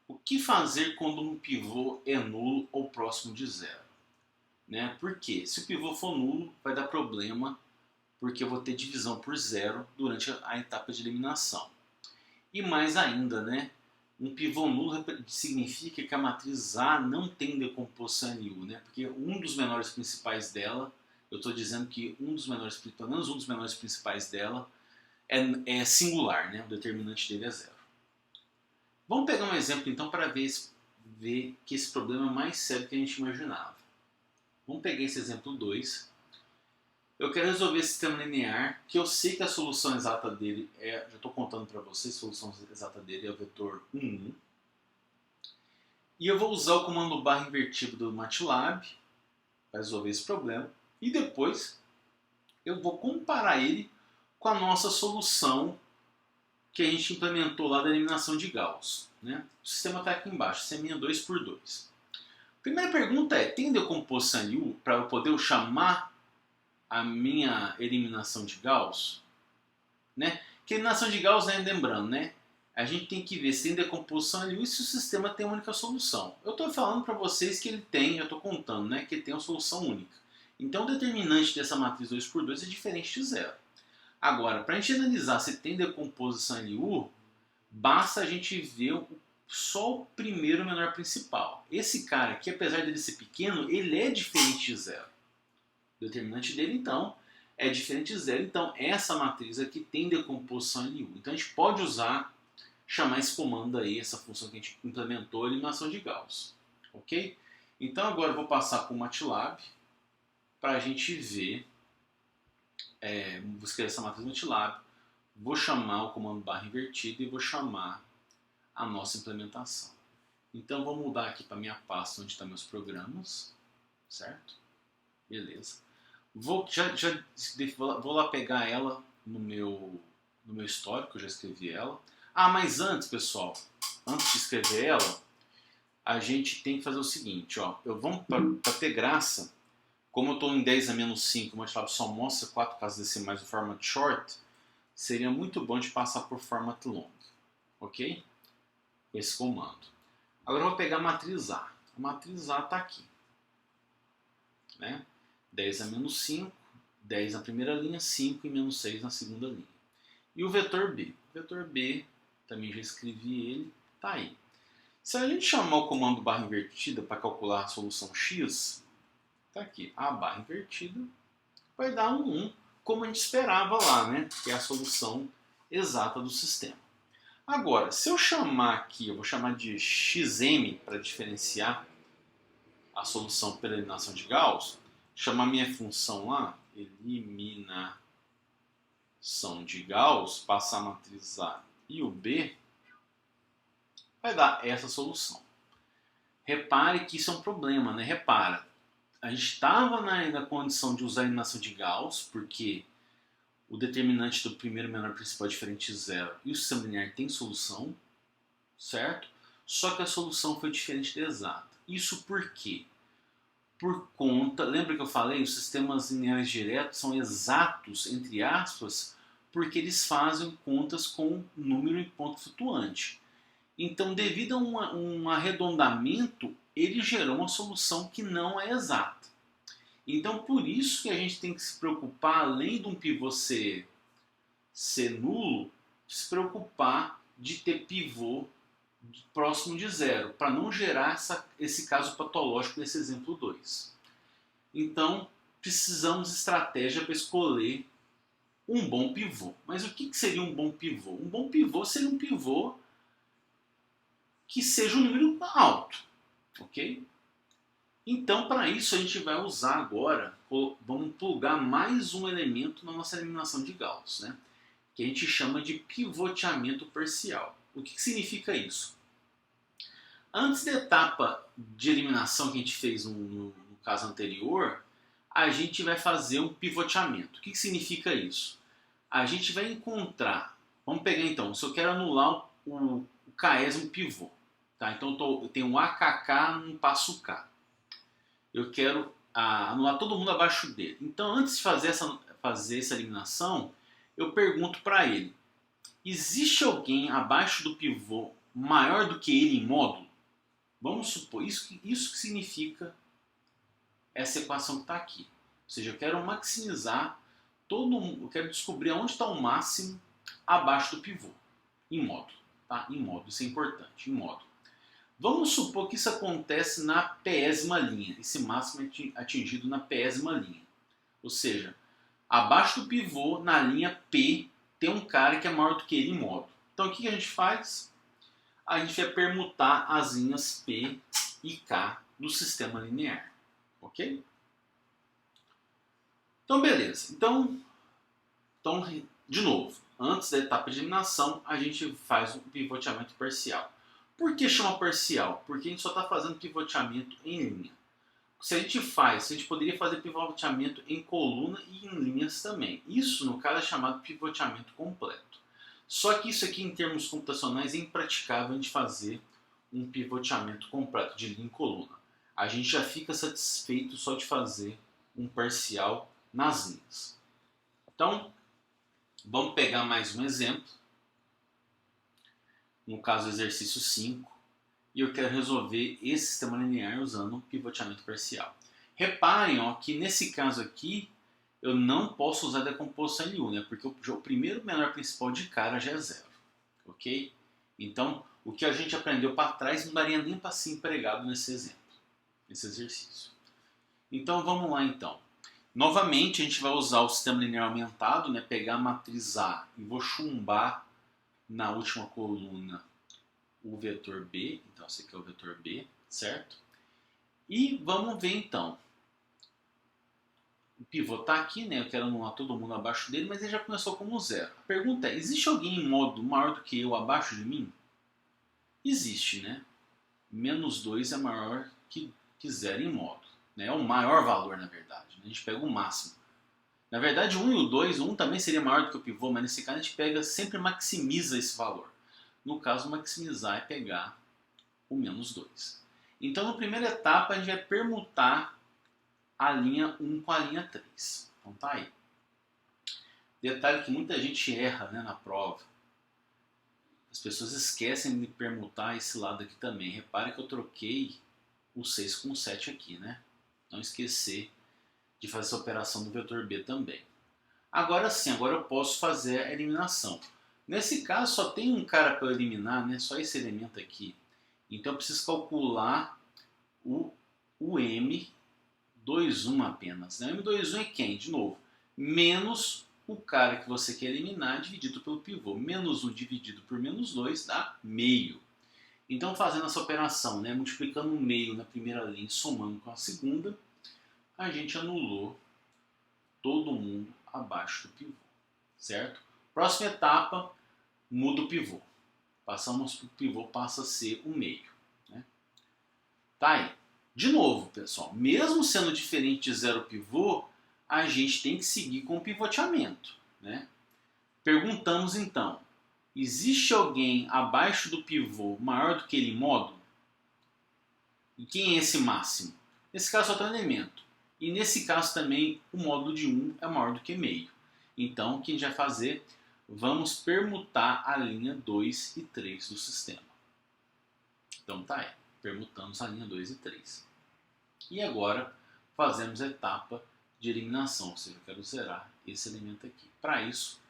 O que fazer quando um pivô é nulo ou próximo de zero? Né? Porque se o pivô for nulo, vai dar problema, porque eu vou ter divisão por zero durante a etapa de eliminação. E mais ainda, né? Um pivô nulo significa que a matriz A não tem decomposição LU, né? Porque um dos menores principais dela, eu estou dizendo que pelo menos um dos menores principais dela é singular, né? O determinante dele é zero. Vamos pegar um exemplo então para ver que esse problema é mais sério do que a gente imaginava. Vamos pegar esse exemplo 2. Eu quero resolver esse sistema linear, que eu sei que a solução exata dele já estou contando para vocês, a solução exata dele é o vetor 1. E eu vou usar o comando barra invertido do MATLAB para resolver esse problema. E depois eu vou comparar ele com a nossa solução que a gente implementou lá da eliminação de Gauss. Né? O sistema está aqui embaixo, sisteminha 2×2. Primeira pergunta é, tem decomposição LU para eu poder chamar a minha eliminação de Gauss? Né? Que eliminação de Gauss, né, lembrando, né? A gente tem que ver se tem decomposição LU e se o sistema tem uma única solução. Eu estou falando para vocês que ele tem, eu estou contando, né, que ele tem uma solução única. Então o determinante dessa matriz 2×2 é diferente de zero. Agora, para a gente analisar se tem decomposição LU, basta a gente ver só o primeiro menor principal. Esse cara aqui, apesar dele ser pequeno, ele é diferente de zero. O determinante dele, então, é diferente de zero. Então, essa matriz aqui tem decomposição LU. Então, a gente pode chamar esse comando aí, essa função que a gente implementou, eliminação de Gauss. Ok? Então, agora eu vou passar para o MATLAB para a gente ver. Vou escrever essa matriz no MATLAB, vou chamar o comando barra invertido e vou chamar a nossa implementação. Então, vou mudar aqui para a minha pasta onde estão meus programas, certo? Beleza. Vou lá pegar ela no meu histórico, eu já escrevi ela. Mas antes, pessoal, antes de escrever ela, a gente tem que fazer o seguinte, ó. Para ter graça, Como eu estou em 10 a menos 5, o MATLAB só mostra 4 casas decimais no format short, seria muito bom de passar por format long, ok? Esse comando. Agora eu vou pegar a matriz A. A matriz A está aqui, né? 10 a menos 5, 10 na primeira linha, 5 e menos 6 na segunda linha. E o vetor B? O vetor B, também já escrevi ele, está aí. Se a gente chamar o comando barra invertida para calcular a solução x, está aqui, a barra invertida vai dar um 1, como a gente esperava lá, né? Que é a solução exata do sistema. Agora, se eu chamar aqui, eu vou chamar de xm para diferenciar a solução pela eliminação de Gauss, chamar minha função lá, eliminação de Gauss, passar a matriz A e o B, vai dar essa solução. Repare que isso é um problema, né? Repara, a gente estava na condição de usar a eliminação de Gauss, porque o determinante do primeiro menor principal é diferente de zero e o sistema linear tem solução, certo? Só que a solução foi diferente da exata. Isso por quê? Por conta, lembra que eu falei, os sistemas lineares diretos são exatos, entre aspas, porque eles fazem contas com número em ponto flutuante. Então, devido a um arredondamento, ele gerou uma solução que não é exata. Então, por isso que a gente tem que se preocupar, além de um pivô ser nulo, se preocupar de ter pivô próximo de zero, para não gerar esse caso patológico desse exemplo 2. Então, precisamos de estratégia para escolher um bom pivô. Mas o que seria um bom pivô? Um bom pivô seria um pivô que seja um número alto, ok? Então, para isso, a gente vai usar agora, vamos plugar mais um elemento na nossa eliminação de Gauss, né? Que a gente chama de pivoteamento parcial. O que significa isso? Antes da etapa de eliminação que a gente fez no caso anterior, a gente vai fazer um pivoteamento. O que significa isso? A gente vai encontrar, vamos pegar então, se eu quero anular o késimo pivô, tá? Então eu tenho um AKK no passo K. Eu quero anular todo mundo abaixo dele. Então, antes de fazer essa eliminação, eu pergunto para ele: existe alguém abaixo do pivô maior do que ele em módulo? Vamos supor, isso que significa essa equação que está aqui. Ou seja, eu quero maximizar eu quero descobrir onde está o máximo abaixo do pivô, em módulo. Tá? Em módulo, isso é importante, em módulo. Vamos supor que isso acontece na pésima linha. Esse máximo é atingido na pésima linha. Ou seja, abaixo do pivô, na linha P, tem um cara que é maior do que ele em módulo. Então o que a gente faz? A gente vai permutar as linhas P e K do sistema linear. Ok? Então beleza. Então, de novo, antes da etapa de eliminação, a gente faz um pivoteamento parcial. Por que chama parcial? Porque a gente só está fazendo pivoteamento em linha. Se a gente poderia fazer pivoteamento em coluna e em linhas também. Isso, no caso, é chamado pivoteamento completo. Só que isso aqui, em termos computacionais, é impraticável de fazer um pivoteamento completo de linha em coluna. A gente já fica satisfeito só de fazer um parcial nas linhas. Então, vamos pegar mais um exemplo. No caso, exercício 5, e eu quero resolver esse sistema linear usando um pivoteamento parcial. Reparem que nesse caso aqui, eu não posso usar decomposição LU, né? Porque o primeiro menor principal de cara já é zero. Ok? Então, o que a gente aprendeu para trás não daria nem para ser empregado nesse exemplo, nesse exercício. Então, vamos lá então. Novamente, a gente vai usar o sistema linear aumentado, né? Pegar a matriz A e vou chumbar na última coluna o vetor B, então esse aqui é o vetor B, certo? E vamos ver então. O pivô está aqui, né? Eu quero anular todo mundo abaixo dele, mas ele já começou como zero. A pergunta é, existe alguém em módulo maior do que eu abaixo de mim? Existe, né? Menos 2 é maior que zero em módulo. Né? É o maior valor, na verdade. Né? A gente pega o máximo. Na verdade, o 1 e o 2, o 1 também seria maior do que o pivô, mas nesse caso a gente sempre maximiza esse valor. No caso, maximizar é pegar o menos 2. Então, na primeira etapa, a gente vai permutar a linha 1 com a linha 3. Então tá aí. Detalhe que muita gente erra, né, na prova. As pessoas esquecem de permutar esse lado aqui também. Repare que eu troquei o 6 com o 7 aqui, né? Não esquecer de fazer essa operação do vetor B também. Agora sim, agora eu posso fazer a eliminação. Nesse caso só tem um cara para eliminar, né? Só esse elemento aqui. Então eu preciso calcular o M21 apenas. Né? O M21 é quem? De novo, menos o cara que você quer eliminar dividido pelo pivô. Menos 1 dividido por menos 2 dá meio. Então fazendo essa operação, né? Multiplicando o meio na primeira linha e somando com a segunda, a gente anulou todo mundo abaixo do pivô. Certo? Próxima etapa, muda o pivô. Passamos para o pivô, passa a ser o meio. Né? Tá aí. De novo, pessoal, mesmo sendo diferente de zero pivô, a gente tem que seguir com o pivoteamento. Né? Perguntamos então, existe alguém abaixo do pivô maior do que ele em módulo? E quem é esse máximo? Nesse caso só tem um elemento. E nesse caso também o módulo de 1 é maior do que meio. Então o que a gente vai fazer? Vamos permutar a linha 2 e 3 do sistema. Então tá aí, permutamos a linha 2 e 3. E agora fazemos a etapa de eliminação, ou seja, eu quero zerar esse elemento aqui. Para isso,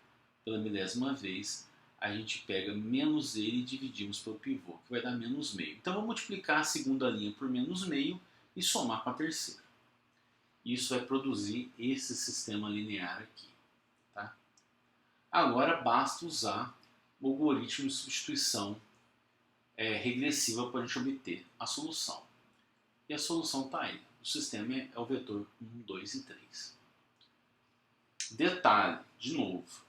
pela milésima vez, a gente pega menos ele e dividimos pelo pivô, que vai dar menos meio. Então vou multiplicar a segunda linha por menos meio e somar com a terceira. Isso vai produzir esse sistema linear aqui. Tá? Agora basta usar o algoritmo de substituição regressiva para a gente obter a solução. E a solução está aí. O sistema é o vetor 1, 2 e 3. Detalhe, de novo.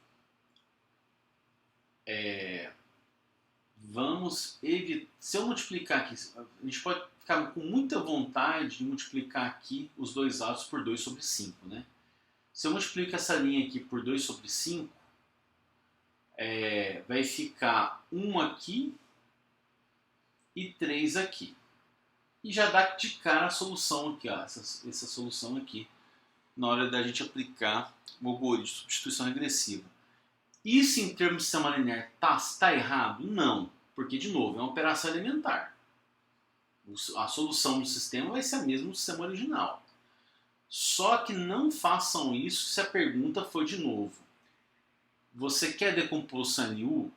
Vamos evitar. Se eu multiplicar aqui, a gente pode ficar com muita vontade de multiplicar aqui os dois lados por 2 sobre 5. Né? Se eu multiplico essa linha aqui por 2 sobre 5, vai ficar 1 aqui e 3 aqui. E já dá de cara a solução aqui, ó, essa solução aqui, na hora da gente aplicar o algoritmo de substituição regressiva. Isso em termos de sistema linear está errado? Não, porque de novo é uma operação elementar. A solução do sistema vai ser a mesma do sistema original. Só que não façam isso se a pergunta for de novo: você quer decomposição LU?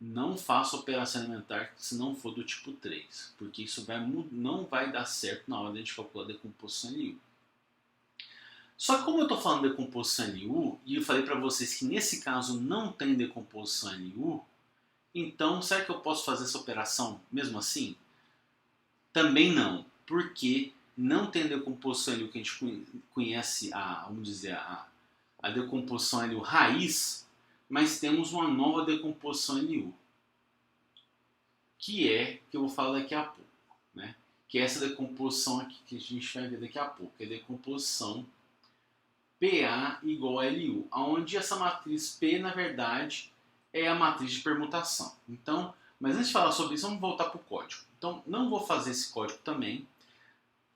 Não faça operação elementar se não for do tipo 3, porque isso não vai dar certo na hora de a gente calcular a decomposição LU. Só que como eu estou falando de decomposição LU, e eu falei para vocês que nesse caso não tem decomposição LU, então será que eu posso fazer essa operação mesmo assim? Também não, porque não tem decomposição LU que a gente conhece, vamos dizer, a decomposição LU raiz, mas temos uma nova decomposição LU, que eu vou falar daqui a pouco, né? Que é essa decomposição aqui que a gente vai ver daqui a pouco, que é a decomposição PA igual a LU, onde essa matriz P, na verdade, é a matriz de permutação. Então, mas antes de falar sobre isso, vamos voltar para o código. Então, não vou fazer esse código também.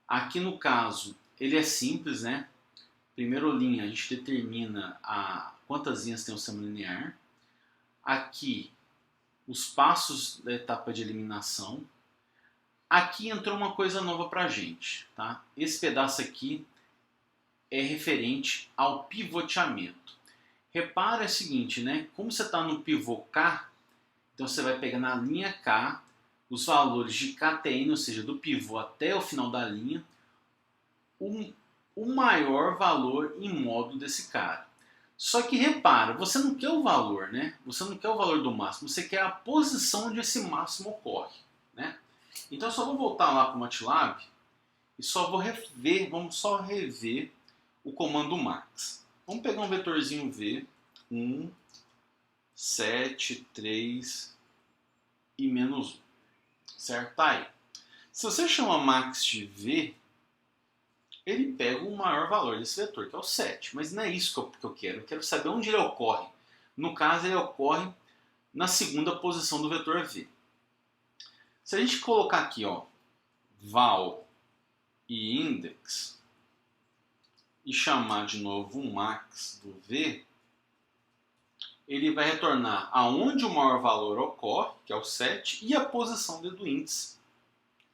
Aqui no caso, ele é simples, né? Primeira linha, a gente determina quantas linhas tem o sistema linear. Aqui, os passos da etapa de eliminação. Aqui entrou uma coisa nova para a gente. Tá? Esse pedaço aqui é referente ao pivoteamento. Repara o seguinte, né? Como você está no pivô K, então você vai pegar na linha K os valores de KTN, ou seja, do pivô até o final da linha, o maior valor em módulo desse cara. Só que repara, você não quer o valor, né? Você não quer o valor do máximo, você quer a posição onde esse máximo ocorre, né? Então eu só vou voltar lá para o MATLAB e só vou rever, vamos só rever o comando max. Vamos pegar um vetorzinho V, 1, 7, 3 e menos 1. Certo? Tá aí. Se você chama max de V, ele pega o maior valor desse vetor, que é o 7. Mas não é isso que eu quero. Eu quero saber onde ele ocorre. No caso, ele ocorre na segunda posição do vetor V. Se a gente colocar aqui, ó, val e index e chamar de novo o max do V, ele vai retornar aonde o maior valor ocorre, que é o 7, e a posição do índice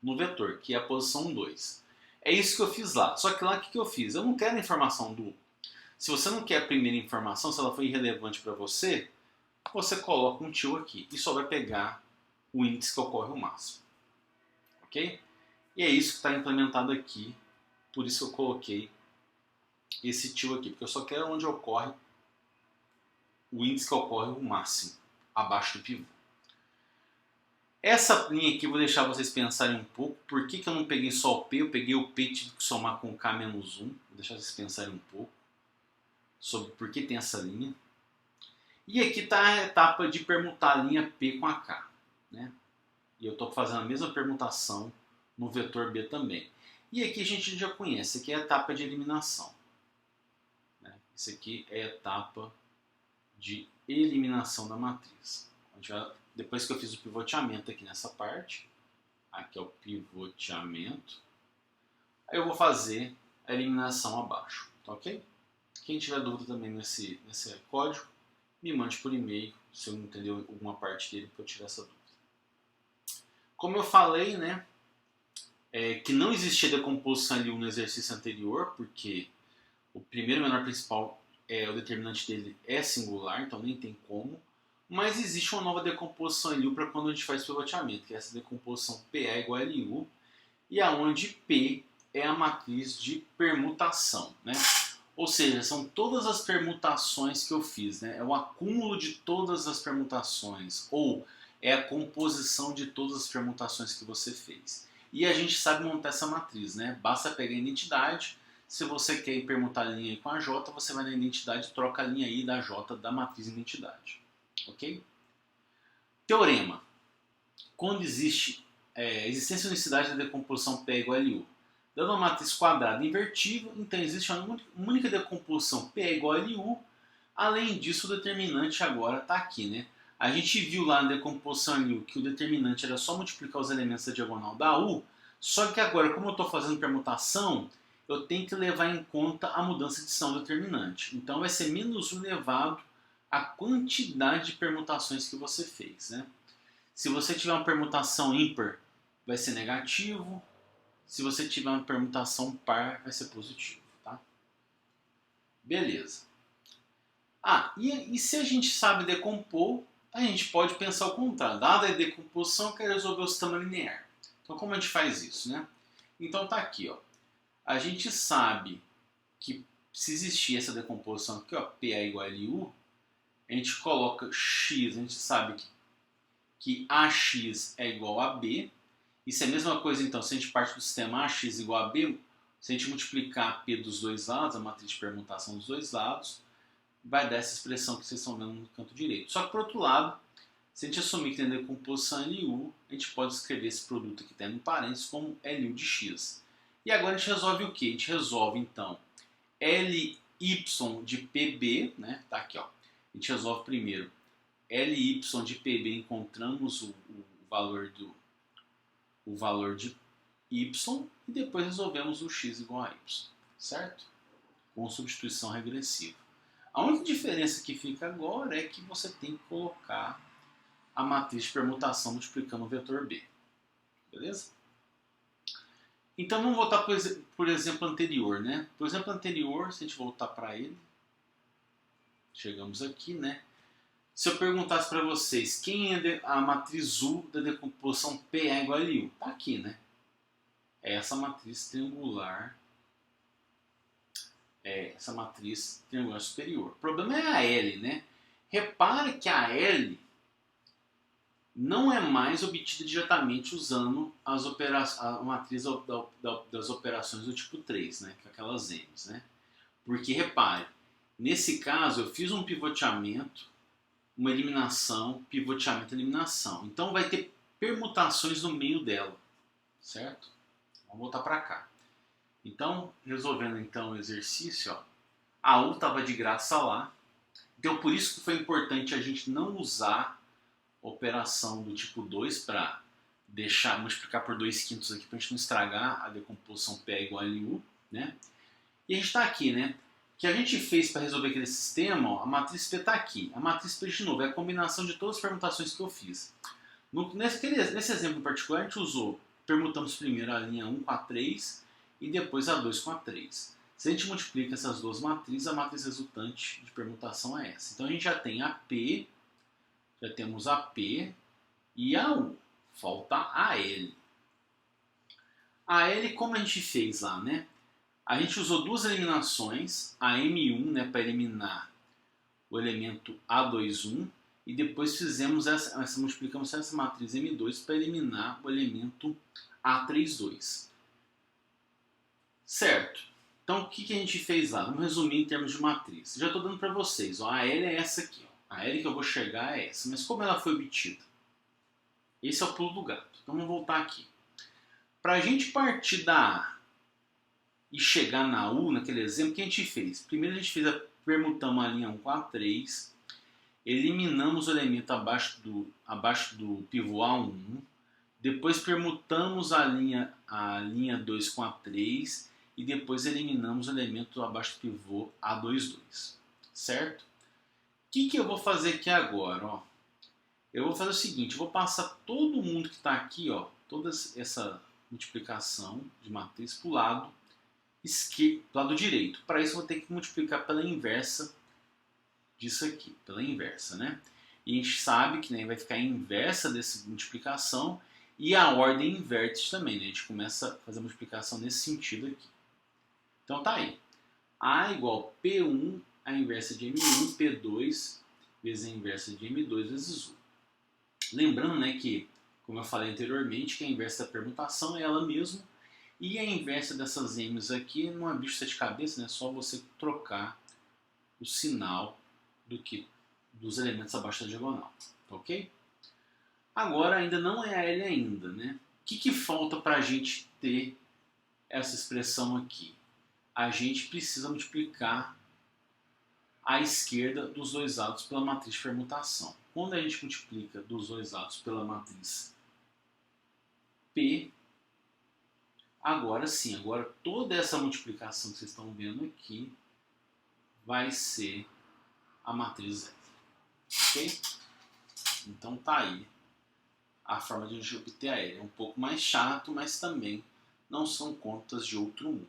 no vetor, que é a posição 2. É isso que eu fiz lá. Só que lá o que eu fiz? Eu não quero a informação do... Se você não quer a primeira informação, se ela foi irrelevante para você, você coloca um til aqui e só vai pegar o índice que ocorre o máximo. Ok? E é isso que está implementado aqui. Por isso que eu coloquei esse til aqui, porque eu só quero onde ocorre o índice que ocorre o máximo, abaixo do pivô. Essa linha aqui eu vou deixar vocês pensarem um pouco. Por que eu não peguei só o P? Eu peguei o P e tive que somar com o K menos 1. Vou deixar vocês pensarem um pouco sobre por que tem essa linha. E aqui está a etapa de permutar a linha P com a K, né? E eu estou fazendo a mesma permutação no vetor B também. E aqui a gente já conhece, aqui é a etapa de eliminação, né? Isso aqui é a etapa de eliminação da matriz. Depois que eu fiz o pivoteamento aqui nessa parte, aqui é o pivoteamento, aí eu vou fazer a eliminação abaixo, tá ok? Quem tiver dúvida também nesse código, me mande por e-mail, se eu não entender alguma parte dele, para eu tirar essa dúvida. Como eu falei, né, que não existia decomposição LU no exercício anterior, porque o primeiro menor principal, o determinante dele é singular, então nem tem como, mas existe uma nova decomposição LU para quando a gente faz pivoteamento, que é essa decomposição PA igual a LU, e aonde P é a matriz de permutação, né? Ou seja, são todas as permutações que eu fiz, né? É o acúmulo de todas as permutações, ou é a composição de todas as permutações que você fez. E a gente sabe montar essa matriz, né? Basta pegar a identidade. Se você quer permutar a linha com a J, você vai na identidade e troca a linha I da J da matriz identidade. Ok? Teorema. Quando existe existência e unicidade da decomposição P igual a LU, dando uma matriz quadrada invertível, então existe uma única decomposição P igual a LU. Além disso, o determinante agora está aqui, né? A gente viu lá na decomposição LU que o determinante era só multiplicar os elementos da diagonal da U, só que agora, como eu estou fazendo permutação, eu tenho que levar em conta a mudança de signo do determinante. Então vai ser menos 1 elevado à quantidade de permutações que você fez, né? Se você tiver uma permutação ímpar, vai ser negativo. Se você tiver uma permutação par, vai ser positivo, tá? Beleza. E se a gente sabe decompor, a gente pode pensar o contrário. Dada a decomposição, eu quero resolver o sistema linear. Então, como a gente faz isso, né? Então, tá aqui, ó. A gente sabe que se existir essa decomposição aqui, ó, PA igual a LU, a gente coloca X, a gente sabe que AX é igual a B. Isso é a mesma coisa, então, se a gente parte do sistema AX igual a B, se a gente multiplicar P dos dois lados, a matriz de permutação dos dois lados, vai dar essa expressão que vocês estão vendo no canto direito. Só que, por outro lado, se a gente assumir que tem decomposição LU, a gente pode escrever esse produto aqui tendo parênteses como LU de X. E agora a gente resolve o quê? A gente resolve, então, LY de PB, né? Tá aqui, ó. A gente resolve primeiro LY de PB, encontramos o valor de Y, e depois resolvemos o X igual a Y, certo? Com substituição regressiva. A única diferença que fica agora é que você tem que colocar a matriz de permutação multiplicando o vetor B. Beleza? Então vamos voltar por exemplo anterior, né? Por exemplo anterior, se a gente voltar para ele, chegamos aqui, né? Se eu perguntasse para vocês quem é a matriz U da decomposição PA igual a LU, tá aqui, né? É essa matriz triangular, essa matriz triangular superior. O problema é a L, né? Repare que a L não é mais obtida diretamente usando a matriz das operações do tipo 3, né? Que é aquelas M's, né? Porque, repare, nesse caso eu fiz um pivoteamento, uma eliminação, pivoteamento, eliminação. Então vai ter permutações no meio dela, certo? Vamos voltar para cá. Então, resolvendo então o exercício, ó, a U estava de graça lá. Então, por isso que foi importante a gente não usar operação do tipo 2 para multiplicar por 2/5 aqui para a gente não estragar a decomposição P é igual a LU, né? E a gente está aqui, né? O que a gente fez para resolver aquele sistema, ó, a matriz P está aqui. A matriz P, de novo, é a combinação de todas as permutações que eu fiz. Nesse exemplo em particular, a gente permutamos primeiro a linha 1 com a 3 e depois a 2 com a 3. Se a gente multiplica essas duas matrizes, a matriz resultante de permutação é essa. Então a gente já tem a P, já temos a P e a U. Falta a L. A L, como a gente fez lá, né? A gente usou duas eliminações, a M1, né, para eliminar o elemento A21, e depois multiplicamos essa matriz M2 para eliminar o elemento A32. Certo. Então, o que a gente fez lá? Vamos resumir em termos de matriz. Já estou dando para vocês. Ó, a L é essa aqui. Ó. A L que eu vou chegar é essa. Mas como ela foi obtida? Esse é o pulo do gato. Então, vamos voltar aqui. Para a gente partir da A e chegar na U, naquele exemplo, o que a gente fez? Primeiro a gente permutamos a linha 1 com a 3, eliminamos o elemento abaixo do pivô A1, depois permutamos a linha 2 com a 3 e depois eliminamos o elemento abaixo do pivô A22, certo? O que eu vou fazer aqui agora? Ó? Eu vou fazer o seguinte, eu vou passar todo mundo que está aqui, ó, toda essa multiplicação de matriz para o lado direito. Para isso eu vou ter que multiplicar pela inversa disso aqui, pela inversa, né? E a gente sabe que, né, vai ficar a inversa dessa multiplicação e a ordem inverte também, né? A gente começa a fazer a multiplicação nesse sentido aqui. Então tá aí. A igual P1, a inversa de M1, P2 vezes a inversa de M2 vezes U. Lembrando, né, que, como eu falei anteriormente, que a inversa da permutação é ela mesma. E a inversa dessas M's aqui não é bicho de sete cabeças, né? É só você trocar o sinal dos elementos abaixo da diagonal, tá ok? Agora ainda não é a L ainda, né? O que falta para a gente ter essa expressão aqui? A gente precisa multiplicar a esquerda dos dois lados pela matriz de permutação. Quando a gente multiplica dos dois lados pela matriz P, agora sim, agora toda essa multiplicação que vocês estão vendo aqui vai ser a matriz L. Ok? Então tá aí a forma de a gente obter a L. É um pouco mais chato, mas também não são contas de outro mundo.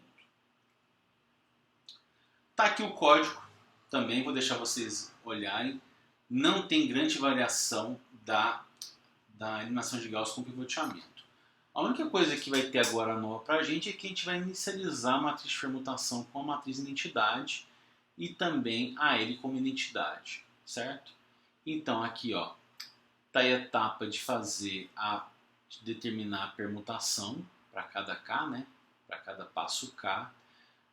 Tá aqui o código, também vou deixar vocês olharem. Não tem grande variação da eliminação de Gauss com pivoteamento. A única coisa que vai ter agora nova para a gente é que a gente vai inicializar a matriz de permutação com a matriz identidade e também a L como identidade, certo? Então aqui, ó, tá a etapa de de determinar a permutação para cada K, né? Para cada passo K.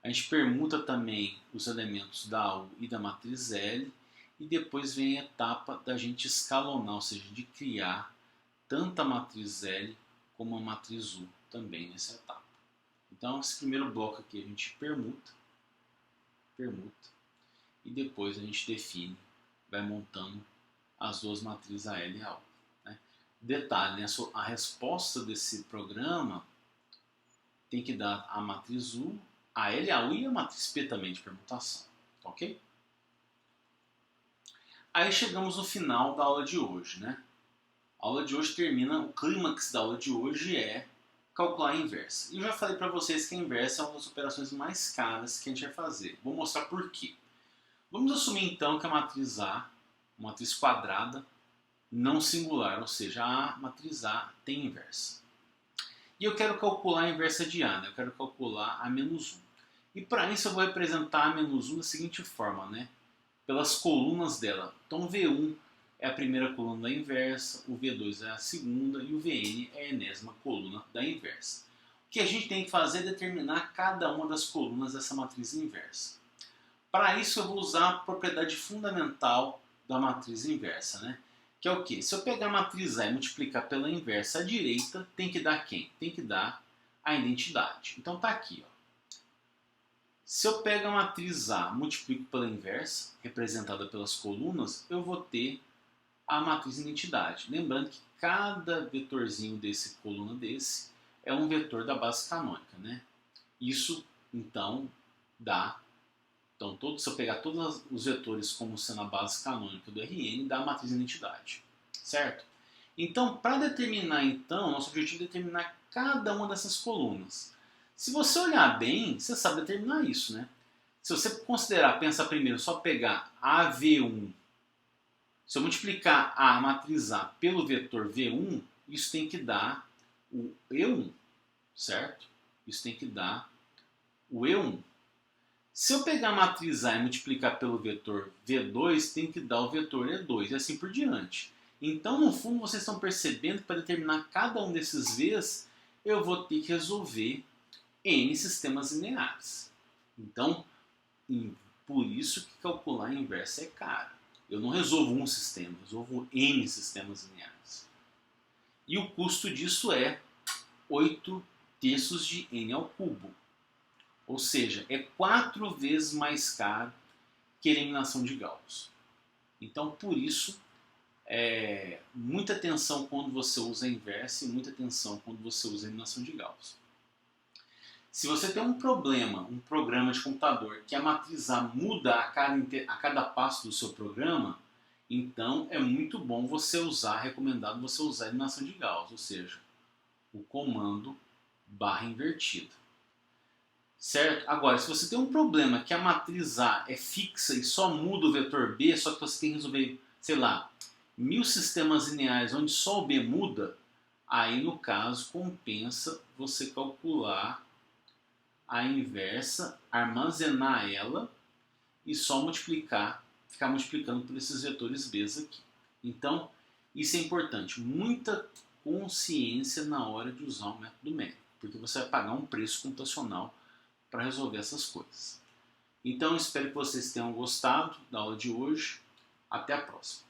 A gente permuta também os elementos da U e da matriz L e depois vem a etapa da gente escalonar, ou seja, de criar tanto a matriz L como a matriz U também nessa etapa. Então esse primeiro bloco aqui a gente permuta e depois a gente define, vai montando as duas matrizes a L e a U. Né? Detalhe, né? A resposta desse programa tem que dar a matriz U, a L, a U e a matriz P também de permutação, ok? Aí chegamos no final da aula de hoje, né? A aula de hoje termina, o clímax da aula de hoje é calcular a inversa. E eu já falei para vocês que a inversa é uma das operações mais caras que a gente vai fazer. Vou mostrar por quê. Vamos assumir então que a matriz A, uma matriz quadrada, não singular, ou seja, a matriz A tem inversa. E eu quero calcular a inversa de A, né? Eu quero calcular A menos 1. E para isso eu vou representar A menos 1 da seguinte forma, né? Pelas colunas dela. Então V1 é a primeira coluna da inversa, o V2 é a segunda e o Vn é a enésima coluna da inversa. O que a gente tem que fazer é determinar cada uma das colunas dessa matriz inversa. Para isso eu vou usar a propriedade fundamental da matriz inversa, né? Que é o quê? Se eu pegar a matriz A e multiplicar pela inversa à direita, tem que dar quem? Tem que dar a identidade. Então tá aqui, ó. Se eu pego a matriz A, multiplico pela inversa, representada pelas colunas, eu vou ter a matriz identidade. Lembrando que cada vetorzinho desse, coluna desse, é um vetor da base canônica, né? Isso, então, dá... Então, se eu pegar todos os vetores como sendo a base canônica do Rn, dá a matriz identidade, certo? Então, para determinar, então, nosso objetivo é determinar cada uma dessas colunas. Se você olhar bem, você sabe determinar isso, né? Se você considerar, pensar primeiro, só pegar AV1, se eu multiplicar a matriz A pelo vetor V1, isso tem que dar o E1, certo? Isso tem que dar o E1. Se eu pegar a matriz A e multiplicar pelo vetor V2, tem que dar o vetor E2 e assim por diante. Então, no fundo, vocês estão percebendo que para determinar cada um desses V's, eu vou ter que resolver N sistemas lineares. Então, por isso que calcular a inversa é caro. Eu não resolvo um sistema, eu resolvo N sistemas lineares. E o custo disso é 8 terços de N ao cubo. Ou seja, é 4 vezes mais caro que a eliminação de Gauss. Então, por isso, muita atenção quando você usa a inversa e muita atenção quando você usa a eliminação de Gauss. Se você tem um programa de computador que a matriz A muda a cada passo do seu programa, então é muito bom você usar, recomendado você usar a eliminação de Gauss, ou seja, o comando barra invertida. Certo? Agora, se você tem um problema que a matriz A é fixa e só muda o vetor B, só que você tem que resolver, sei lá, 1000 sistemas lineares onde só o B muda, aí no caso compensa você calcular a inversa, armazenar ela e só multiplicar, ficar multiplicando por esses vetores B aqui. Então, isso é importante, muita consciência na hora de usar o método métrico, porque você vai pagar um preço computacional para resolver essas coisas. Então, espero que vocês tenham gostado da aula de hoje. Até a próxima.